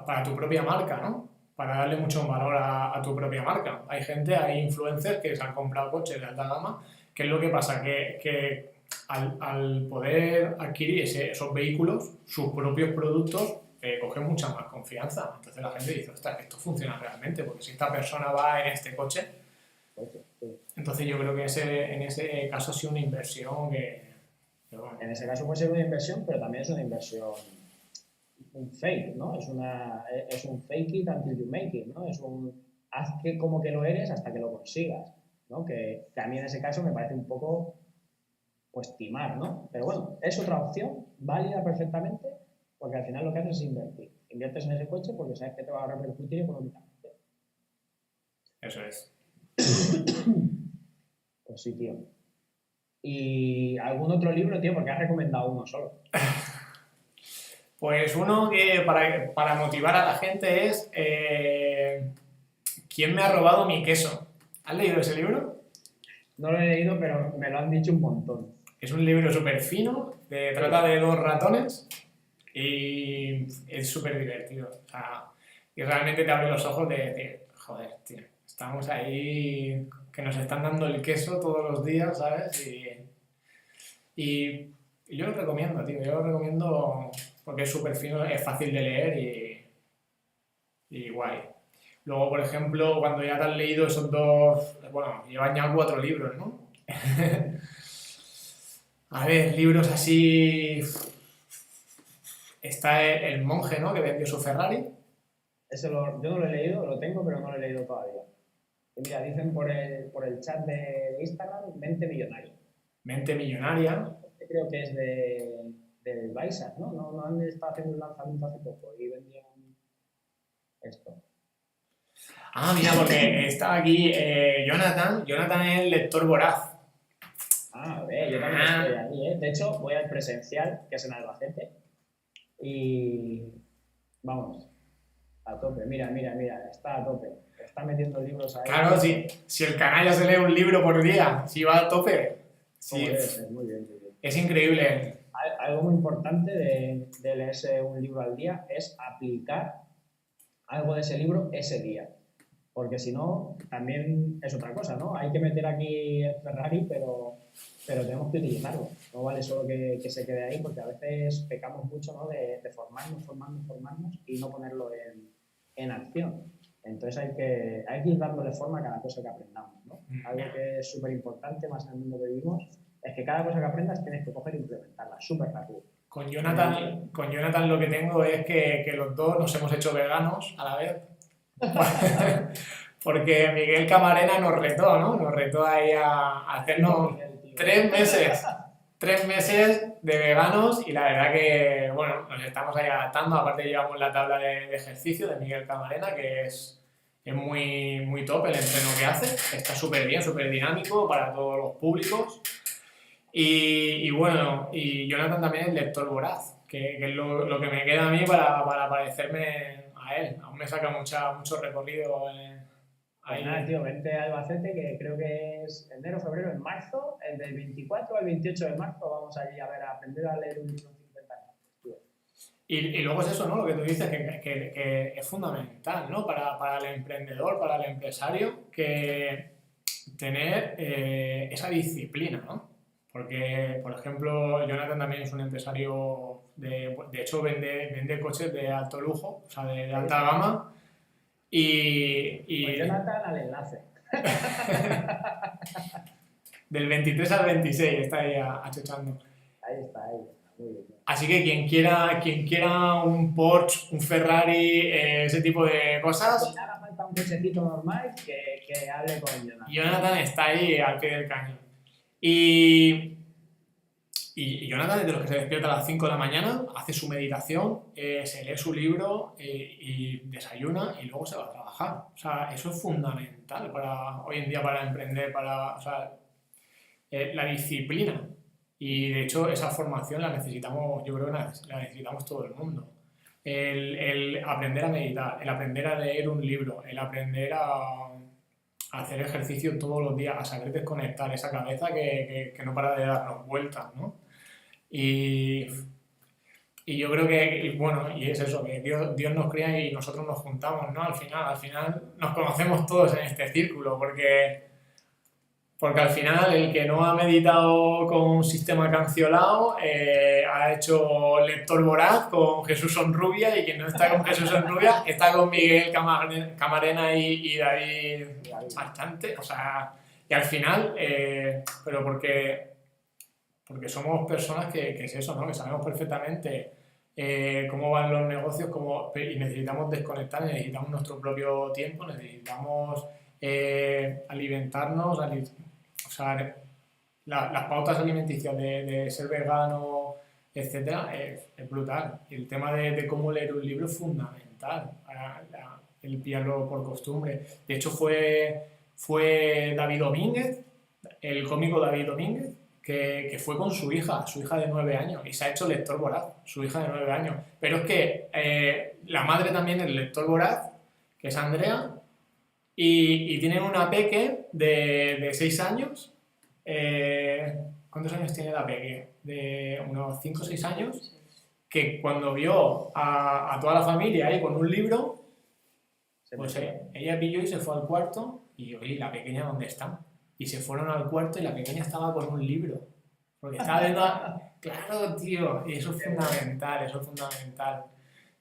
para tu propia marca, ¿no? Para darle mucho valor a tu propia marca. Hay gente, hay influencers que se han comprado coches de alta gama. ¿Qué es lo que pasa? Que al poder adquirir esos vehículos, sus propios productos, cogen mucha más confianza. Entonces la gente dice, ostras, que esto funciona realmente, porque si esta persona va en este coche, entonces yo creo que en ese caso ha sido una inversión bueno. En ese caso puede ser una inversión, pero también es una inversión, un fake, ¿no? Es un fake it until you make it, ¿no? Es un haz que como que lo eres hasta que lo consigas, ¿no? Que a mí en ese caso me parece un poco, pues, timar, ¿no? Pero bueno, es otra opción, válida perfectamente, porque al final lo que haces es invertir. Inviertes en ese coche porque sabes que te va a repercutir económicamente. Eso es. Pues sí, tío. ¿Y algún otro libro, tío? Porque has recomendado uno solo. Pues uno que para motivar a la gente es ¿Quién me ha robado mi queso? ¿Has leído ese libro? No lo he leído, pero me lo han dicho un montón. Es un libro súper fino, trata de 2 ratones y es súper divertido. O sea, y realmente te abre los ojos de decir, joder, tío, estamos ahí que nos están dando el queso todos los días, ¿sabes? Y yo lo recomiendo, tío, yo lo recomiendo porque es súper fino, es fácil de leer y guay. Luego, por ejemplo, cuando ya te has leído esos 2, bueno, llevan ya 4 libros, ¿no? A ver, libros así... Está el monje, ¿no? Que vendió su Ferrari. Yo no lo he leído, lo tengo, pero no lo he leído todavía. Y mira, dicen por el chat de Instagram, mente millonario. Mente millonaria. Creo que es del Baisat, ¿no? No han estado haciendo un lanzamiento hace poco y vendían esto. Ah, mira, porque está aquí Jonathan es lector voraz. Ah, yo también estoy ahí, ¿eh? De hecho, voy al presencial, que es en Albacete, y vamos, a tope. Mira, está a tope. Está metiendo libros ahí. Claro, si el canalla se lee un libro por día, si va a tope. Sí, muy bien. Es increíble. Algo muy importante de leerse un libro al día es aplicar algo de ese libro ese día. Porque si no, también es otra cosa, ¿no? Hay que meter aquí el Ferrari, pero tenemos que utilizarlo. No vale solo que se quede ahí, porque a veces pecamos mucho, ¿no? De formarnos y no ponerlo en acción. Entonces hay que ir dándole forma a cada cosa que aprendamos, ¿no? Algo que es súper importante, más en el mundo que vivimos, es que cada cosa que aprendas tienes que coger e implementarla súper rápido. Con Jonathan lo que tengo es que los dos nos hemos hecho veganos a la vez. Porque Miguel Camarena nos retó, ¿no? Nos retó ahí a hacernos 3 meses de veganos y la verdad que, bueno, nos estamos ahí adaptando. Aparte llevamos la tabla de ejercicio de Miguel Camarena, que es muy, muy top el entreno que hace. Está súper bien, súper dinámico para todos los públicos. Y bueno, y Jonathan también es lector voraz, que es lo que me queda a mí para parecerme a él. Aún me saca mucho recorrido ahí. Pues nada, tío, vente a Albacete, que creo que es enero, febrero, en marzo, el del 24 al 28 de marzo, vamos allí a aprender a leer un libro en 50 años. Tío. Y luego es eso, ¿no? Lo que tú dices, que es fundamental, ¿no? Para el emprendedor, para el empresario, que tener esa disciplina, ¿no? Porque, por ejemplo, Jonathan también es un empresario, de hecho vende coches de alto lujo, o sea, de alta gama. Pues Jonathan al enlace. Del 23 al 26 está ahí achochando. Ahí está, muy bien. Así que quien quiera un Porsche, un Ferrari, ese tipo de cosas, Si le haga falta un cochecito normal, que hable con Jonathan. Jonathan está ahí al pie del cañón. Y Jonathan es de los que se despierta a las 5 de la mañana, hace su meditación, se lee su libro y desayuna y luego se va a trabajar. O sea, eso es fundamental para hoy en día para emprender, o sea, la disciplina. Y de hecho esa formación la necesitamos, yo creo que la necesitamos todo el mundo. El aprender a meditar, el aprender a leer un libro, el aprender a hacer ejercicio todos los días, a saber desconectar esa cabeza que no para de darnos vueltas, ¿no? Y yo creo que, bueno, y es eso, que Dios nos crea y nosotros nos juntamos, ¿no? Al final nos conocemos todos en este círculo, porque al final el que no ha meditado con un sistema cancelado ha hecho lector voraz con Jesús Sonrubia, y quien no está con Jesús Sonrubia está con Miguel Camarena y David Marchante. O sea, y al final, pero porque somos personas que es eso, ¿no? Que sabemos perfectamente cómo van los negocios y necesitamos desconectar, necesitamos nuestro propio tiempo, necesitamos alimentarnos, o sea, las pautas alimenticias de ser vegano, etcétera, es brutal. Y el tema de cómo leer un libro es fundamental, el pillarlo por costumbre. De hecho, fue David Domínguez, el cómico David Domínguez, que fue con su hija de 9 años, y se ha hecho lector voraz, su hija de 9 años. Pero es que la madre también es lector voraz, que es Andrea, y tienen una peque de 6 años. ¿Cuántos años tiene la peque? De unos 5 o 6 años, que cuando vio a toda la familia ahí con un libro, pues ella pilló y se fue al cuarto, y oye, ¿la pequeña dónde está? Y se fueron al cuarto y la pequeña estaba con un libro. Porque estaba viendo... Claro, tío, y eso es fundamental.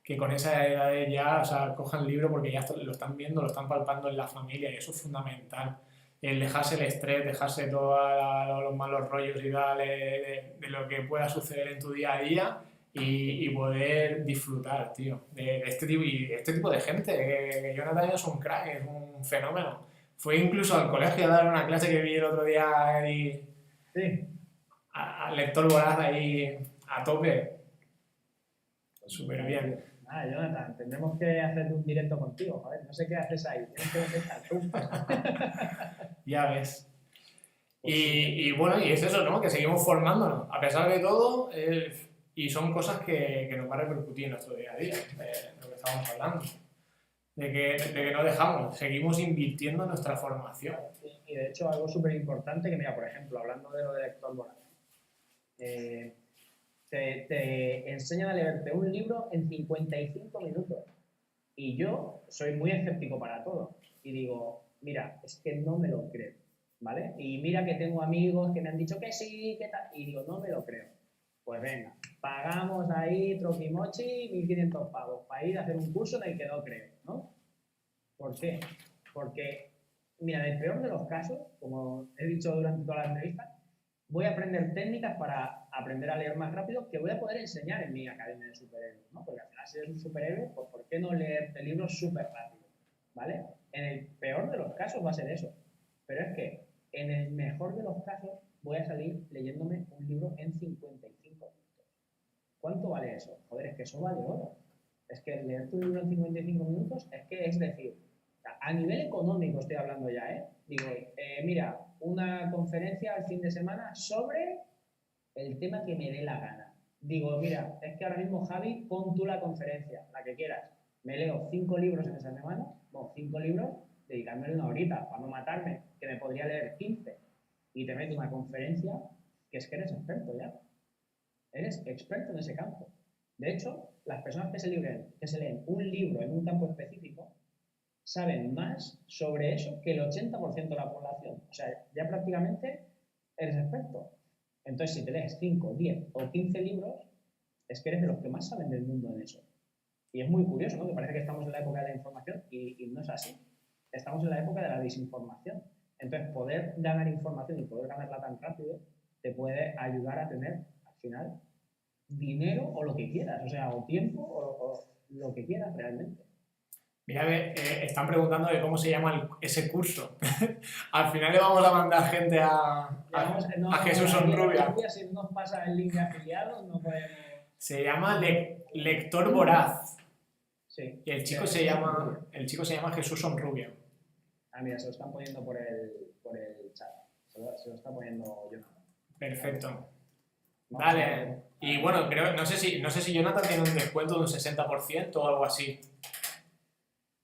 Que con esa edad ya, o sea, cojan el libro porque ya lo están viendo, lo están palpando en la familia, y eso es fundamental. El dejarse el estrés, dejarse todos los malos rollos y tal de lo que pueda suceder en tu día a día, y poder disfrutar, tío, de este tipo de gente. Que Jonathan es un crack, es un fenómeno. Fue incluso al colegio a dar una clase que vi el otro día ahí, Sí. al lector voraz ahí a tope. Súper bien. Jonathan, tendremos que hacer un directo contigo, joder, no sé qué haces ahí, tienes que estar tú. Ya ves. Pues Y bueno, y es eso, ¿no? Que seguimos formándonos, a pesar de todo, y son cosas que nos van a repercutir en nuestro día a día, de lo que estamos hablando. De que no dejamos, seguimos invirtiendo en nuestra formación. Y de hecho, algo súper importante que, mira, por ejemplo, hablando de lo de lector voraz, te enseñan a leerte un libro en 55 minutos. Y yo soy muy escéptico para todo. Y digo, mira, es que no me lo creo, ¿vale? Y mira que tengo amigos que me han dicho que sí, que tal. Y digo, no me lo creo. Pues venga, pagamos ahí, troquimochi, 1.500 pavos para ir a hacer un curso en el que no creo, ¿no? ¿Por qué? Porque, mira, en el peor de los casos, como he dicho durante toda la entrevista, voy a aprender técnicas para aprender a leer más rápido que voy a poder enseñar en mi academia de superhéroes, ¿no? Porque al final, si eres un superhéroe, pues ¿por qué no leerte libros súper rápido? ¿Vale? En el peor de los casos va a ser eso. Pero es que en el mejor de los casos voy a salir leyéndome un libro en 55 minutos. ¿Cuánto vale eso? Joder, es que eso vale oro. Es que leer tu libro en 55 minutos es decir, a nivel económico estoy hablando ya, ¿eh? Digo, mira, una conferencia al fin de semana sobre el tema que me dé la gana. Digo, mira, es que ahora mismo, Javi, pon tú la conferencia, la que quieras. Me leo 5 libros en esa semana, bueno, 5 libros, dedicándole una horita para no matarme, que me podría leer 15. Y te meto una conferencia que es que eres experto ya. Eres experto en ese campo. De hecho, las personas que se leen un libro en un campo específico saben más sobre eso que el 80% de la población. O sea, ya prácticamente eres experto. Entonces, si te lees 5, 10 o 15 libros, es que eres de los que más saben del mundo en eso. Y es muy curioso, ¿no? Que parece que estamos en la época de la información y no es así. Estamos en la época de la desinformación. Entonces, poder ganar información y poder ganarla tan rápido te puede ayudar a tener, al final, dinero o lo que quieras, o sea, o tiempo o lo que quieras realmente. Mira, están preguntando de cómo se llama ese curso. Al final le vamos a mandar gente a Jesús Honrubia. Si no nos pasa el link de afiliados, no podemos... Se llama Lector Voraz. Sí. Y el chico se llama Jesús Honrubia. Ah, mira, se lo están poniendo por el chat. Se lo está poniendo Jonathan. Perfecto. Vamos Vale. a ver. Y bueno, no sé si Jonathan tiene un descuento de un 60% o algo así.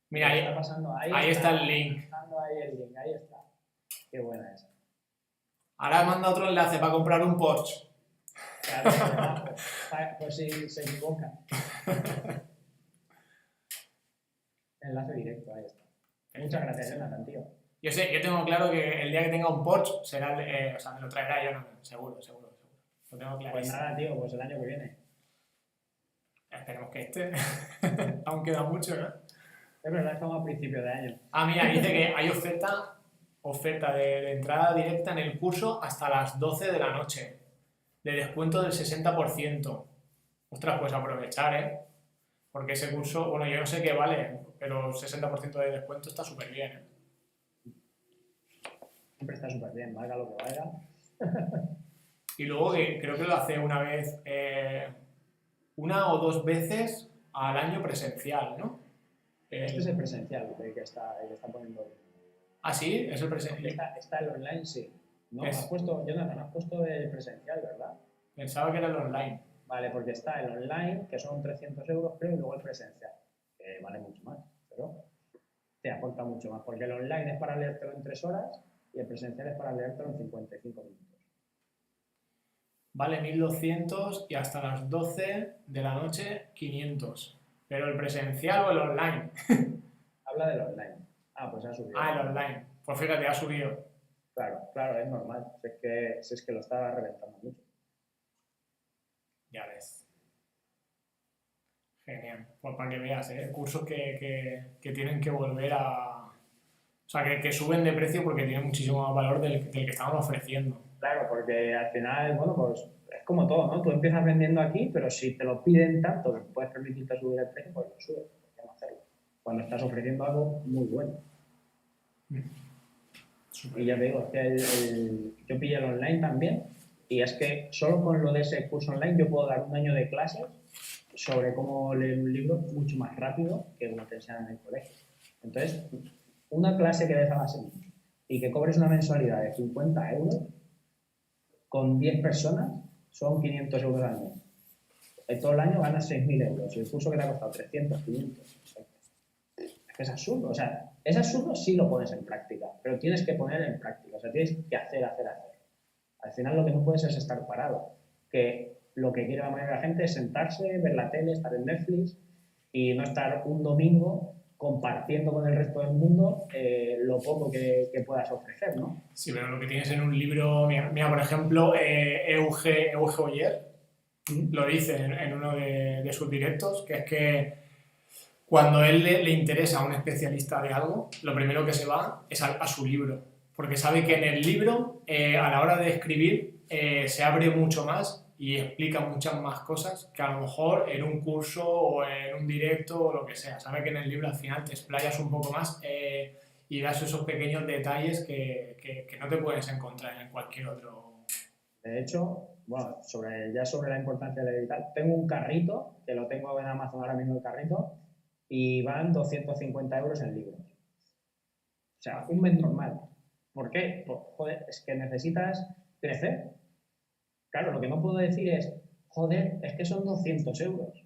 Mira, ¿Qué está pasando? ahí está el link. Ahí el link, ahí está. Qué buena esa. Ahora manda otro enlace para comprar un Porsche. Claro, pues si se equivoca. Enlace directo, ahí está. Muchas gracias, Jonathan, tío. Yo tengo claro que el día que tenga un Porsche será, o sea, me lo traerá Jonathan, seguro. Lo tengo clarísimo. Pues nada, tío, pues el año que viene. Esperemos que aún queda mucho, ¿no? Es verdad, estamos a principios de año. Ah, mira, dice que hay oferta de entrada directa en el curso hasta las 12 de la noche, de descuento del 60%. Ostras, pues aprovechar, ¿eh? Porque ese curso, bueno, yo no sé qué vale, pero 60% de descuento está súper bien, ¿eh? Siempre está súper bien, valga lo que valga. Y luego que creo que lo hace una o dos veces al año presencial, ¿no? Este es el presencial, el que está poniendo. Ah, sí, es el presencial. Está el online, sí. ¿No? Jonathan, has puesto el presencial, ¿verdad? Pensaba que era el online. Vale, porque está el online, que son 300 euros, creo, y luego el presencial, que vale mucho más, pero te aporta mucho más, porque el online es para leértelo en 3 horas y el presencial es para leértelo en 55 minutos. Vale 1.200 y hasta las 12 de la noche 500. ¿Pero el presencial o el online? Habla del online. Ah, pues ha subido. Ah, el online. Pues fíjate, ha subido. Claro, es normal. Si es que lo estaba reventando mucho. Ya ves. Genial. Pues para que veas, ¿eh? Cursos que tienen que volver a... O sea, que suben de precio porque tienen muchísimo más valor del que estaban ofreciendo. Claro, porque al final, bueno, pues es como todo, ¿no? Tú empiezas vendiendo aquí, pero si te lo piden tanto que puedes permitirte subir el precio, pues lo subes. ¿Por qué no hacerlo? Cuando estás ofreciendo algo muy bueno. Y ya te digo, es que yo pillé el online también, y es que solo con lo de ese curso online yo puedo dar un año de clases sobre cómo leer un libro mucho más rápido que como te enseñan en el colegio. Entonces, una clase que des a la semana y que cobres una mensualidad de 50 euros, con 10 personas son 500 euros al mes. Todo el año ganas 6.000 euros y el curso que te ha costado 300, 500. Es que es absurdo. O sea, es absurdo si lo pones en práctica, pero tienes que poner en práctica. O sea, tienes que hacer. Al final lo que no puedes es estar parado. Que lo que quiere la mayoría de la gente es sentarse, ver la tele, estar en Netflix y no estar un domingo compartiendo con el resto del mundo lo poco que puedas ofrecer, ¿no? Sí, pero lo que tienes en un libro, mira por ejemplo, Euge Oyer lo dice en uno de sus directos, que es que cuando a él le interesa a un especialista de algo, lo primero que se va es a su libro, porque sabe que en el libro, a la hora de escribir, se abre mucho más y explica muchas más cosas que a lo mejor en un curso o en un directo o lo que sea. Sabe que en el libro al final te explayas un poco más y das esos pequeños detalles que no te puedes encontrar en cualquier otro. De hecho, bueno, sobre la importancia del editar, tengo un carrito, que lo tengo en Amazon ahora mismo el carrito, y van 250 euros en libros. O sea, un mes normal. ¿Por qué? Pues, joder, es que necesitas crecer. Claro, lo que no puedo decir es, joder, es que son 200 euros.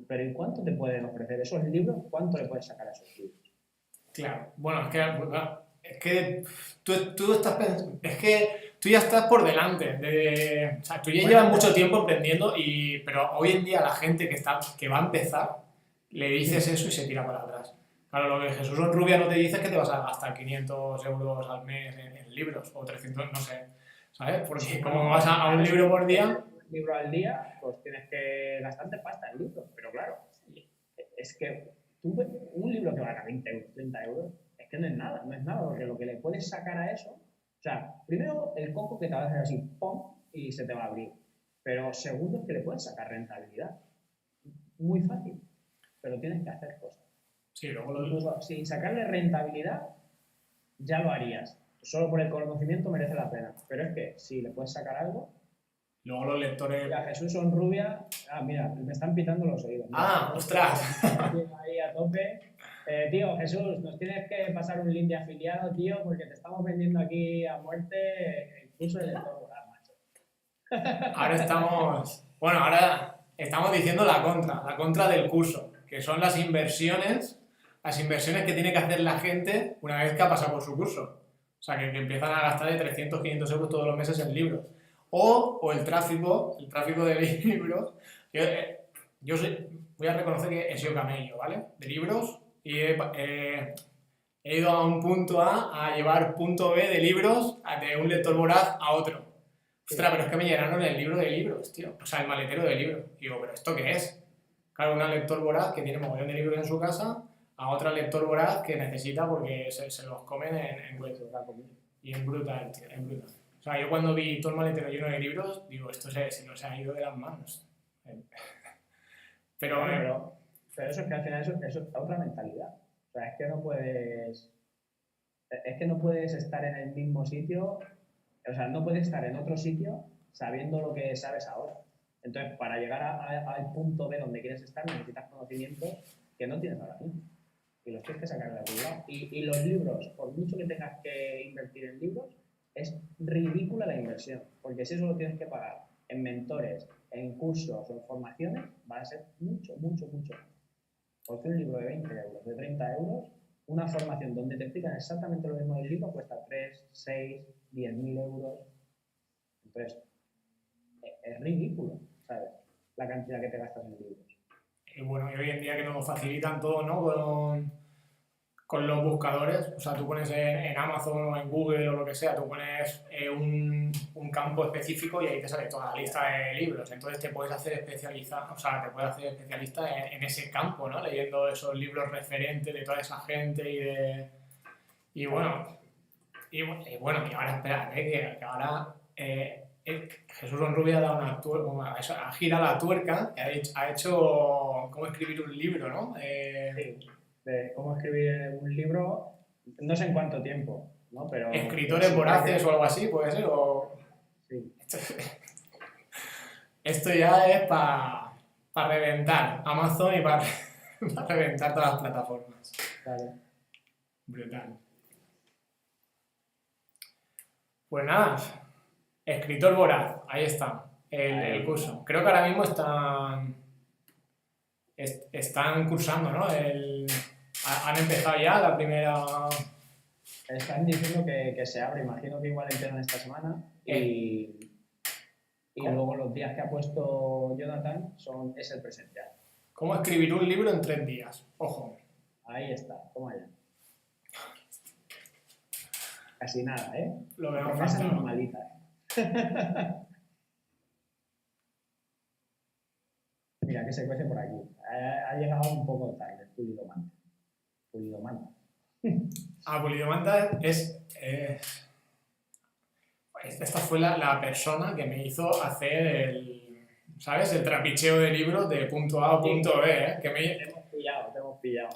Pero ¿y cuánto te pueden ofrecer esos libros? ¿Cuánto le puedes sacar a esos libros? Claro, bueno, es que tú estás pensando, es que tú ya estás por delante, o sea, tú ya llevas mucho tiempo emprendiendo, pero hoy en día la gente que va a empezar, le dices eso y se tira para atrás. Claro, lo que Jesús Honrubia no te dice es que te vas a gastar 500 euros al mes en libros, o 300, no sé, ¿sabes? Porque Sí, como vas a un libro por día... Un libro al día, pues tienes que gastarte pasta en libros, pero claro, es que un libro que valga 20 euros, 30 euros, es que no es nada, porque lo que le puedes puedes sacar a eso, o sea, primero el coco que te va a hacer así, ¡pum!, y se te va a abrir. Pero segundo es que le puedes sacar rentabilidad. Muy fácil, pero tienes que hacer cosas. Sí, luego Incluso sin sacarle rentabilidad, ya lo harías. Solo por el conocimiento merece la pena. Pero es que si le puedes sacar algo, los lectores... mira, Jesús Sonrubia, mira, me están pitando los oídos. Mira, ¡ostras! Ahí a tope. Tío, Jesús, nos tienes que pasar un link de afiliado, tío, porque te estamos vendiendo aquí a muerte el curso de lector voraz, macho. Ahora estamos diciendo la contra del curso, que son las inversiones que tiene que hacer la gente una vez que ha pasado por su curso. O sea, que empiezan a gastar de 300, 500 euros todos los meses en libros. O el tráfico de libros. Voy a reconocer que he sido camello, ¿vale? De libros, y he ido a un punto A llevar punto B de libros de un lector voraz a otro. Ostras, pero es que me llenaron el libro de libros, tío. O sea, el maletero de libros. Digo, ¿pero esto qué es? Claro, una lector voraz que tiene mogollón de libros en su casa, a otra lector voraz que necesita porque se los comen en hueso. Y es brutal, tío, es brutal. O sea, yo cuando vi todo el maletero lleno de libros, digo, esto se nos ha ido de las manos. Pero eso es que al final eso es otra mentalidad. O sea, es que no puedes estar en el mismo sitio, o sea, no puedes estar en otro sitio sabiendo lo que sabes ahora. Entonces, para llegar al punto B donde quieres estar, necesitas conocimientos que no tienes ahora mismo. Y los tienes que sacar de algún lado. Y los libros, por mucho que tengas que invertir en libros, es ridícula la inversión. Porque si eso lo tienes que pagar en mentores, en cursos o en formaciones, va a ser mucho, mucho, mucho. Porque un libro de 20 euros, de 30 euros, una formación donde te explican exactamente lo mismo del libro, cuesta 3, 6, 10.000 euros. Entonces, es ridículo, ¿sabes? La cantidad que te gastas en libros. Y bueno, y hoy en día que nos facilitan todo, ¿no? Con los buscadores, o sea, tú pones en Amazon o en Google o lo que sea, tú pones un campo específico y ahí te sale toda la lista de libros. Entonces te puedes hacer especialista en ese campo, ¿no? Leyendo esos libros referentes de toda esa gente y ahora espera, que ahora Jesús Sonrubia ha dado ha girado la tuerca, ha hecho cómo escribir un libro, ¿no? Sí, de cómo escribir un libro, no sé en cuánto tiempo, ¿no? Pero escritores voraces o algo así, puede ser, o... Sí. Esto ya es para reventar Amazon y para reventar todas las plataformas. Claro. Brutal. Pues nada, escritor voraz, ahí está, el curso. Creo que ahora mismo están cursando, ¿no? Han empezado ya la primera... Están diciendo que se abre, imagino que igual empiezan esta semana y luego los días que ha puesto Jonathan es el presencial. ¿Cómo escribir un libro en 3 días? Ojo. Ahí está, toma ya. Casi nada, ¿eh? Lo que nos Promesa falta. normalita, Mira, que se cuece por aquí. Ha llegado un poco tarde, Pulido Manta. Pulido Manta esta fue la persona que me hizo hacer ¿sabes? El trapicheo de libros de punto A a punto B, ¿eh? Que Te hemos pillado.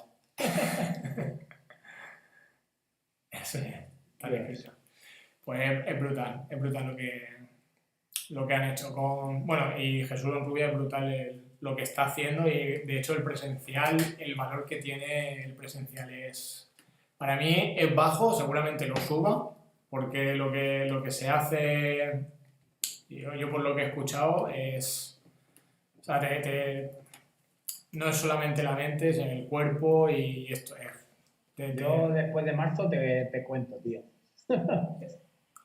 Sí, está bien escrito. Pues es brutal lo que han hecho y Jesús Sonrubia es brutal lo que está haciendo y de hecho el valor que tiene el presencial para mí es bajo, seguramente lo suba, porque lo que se hace, yo por lo que he escuchado o sea, no es solamente la mente, es en el cuerpo y esto es. Yo después de marzo te cuento, tío.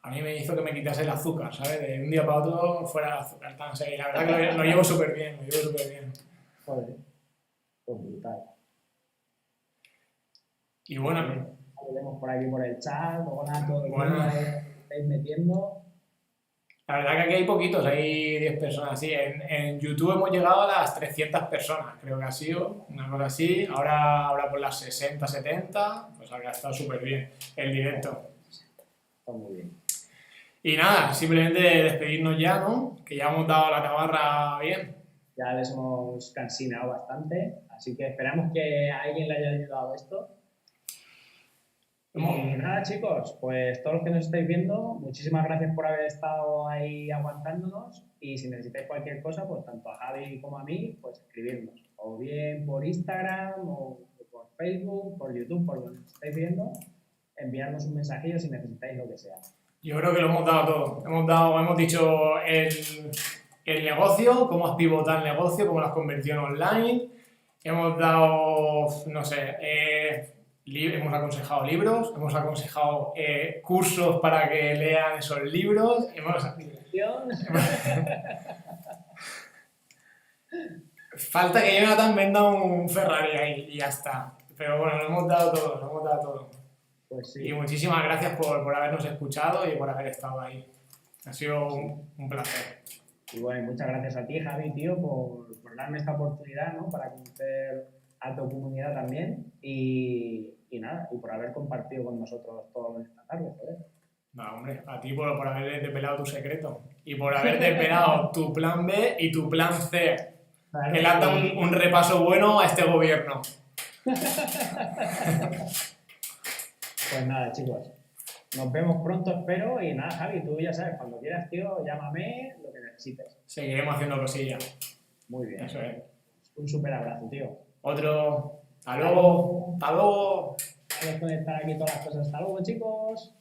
A mí me hizo que me quitase el azúcar, ¿sabes? De un día para otro fuera el azúcar. Y la verdad que lo llevo súper bien, Joder, pues brutal. Y bueno... Lo vemos por aquí por el chat, luego nada, todo el Bueno. estáis metiendo. La verdad que aquí hay poquitos, hay 10 personas, sí. En YouTube hemos llegado a las 300 personas, creo que ha sido una cosa así. Ahora por las 60, 70, pues habría estado súper bien el directo. Está muy bien. Y nada, simplemente despedirnos ya, ¿no? Que ya hemos dado la tabarra bien. Ya les hemos cansinado bastante, así que esperamos que a alguien le haya ayudado esto. Y nada, chicos, pues todos los que nos estáis viendo, muchísimas gracias por haber estado ahí aguantándonos. Y si necesitáis cualquier cosa, pues tanto a Javi como a mí, pues escribirnos. O bien por Instagram, o por Facebook, por YouTube, por donde nos estáis viendo, enviarnos un mensajillo si necesitáis lo que sea. Yo creo que lo hemos dado todo. Hemos dicho el negocio, cómo has pivotado el negocio, cómo lo has convertido en online. Hemos dado, no sé, hemos aconsejado libros, hemos aconsejado cursos para que lean esos libros. Falta que Jonathan venda un Ferrari ahí y ya está. Pero bueno, lo hemos dado todo. Pues sí. Y muchísimas gracias por habernos escuchado y por haber estado ahí. Ha sido un placer. Y bueno, muchas gracias a ti, Javi, tío, por darme esta oportunidad, ¿no? Para conocer a tu comunidad también y nada, y por haber compartido con nosotros todo esta tarde, joder. No, hombre, a ti por haber desvelado tu secreto y por haber desvelado tu plan B y tu plan C. Claro, Que le has dado un repaso bueno a este gobierno. Pues nada, chicos. Nos vemos pronto, espero. Y nada, Javi, tú ya sabes, cuando quieras, tío, llámame, lo que necesites. Seguiremos haciendo cosillas. Muy bien. Eso es. Un súper abrazo, tío. Otro. Hasta luego. Hasta luego. Vamos a conectar aquí todas las cosas. Hasta luego, chicos.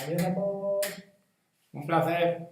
Adiós a todos. Un placer.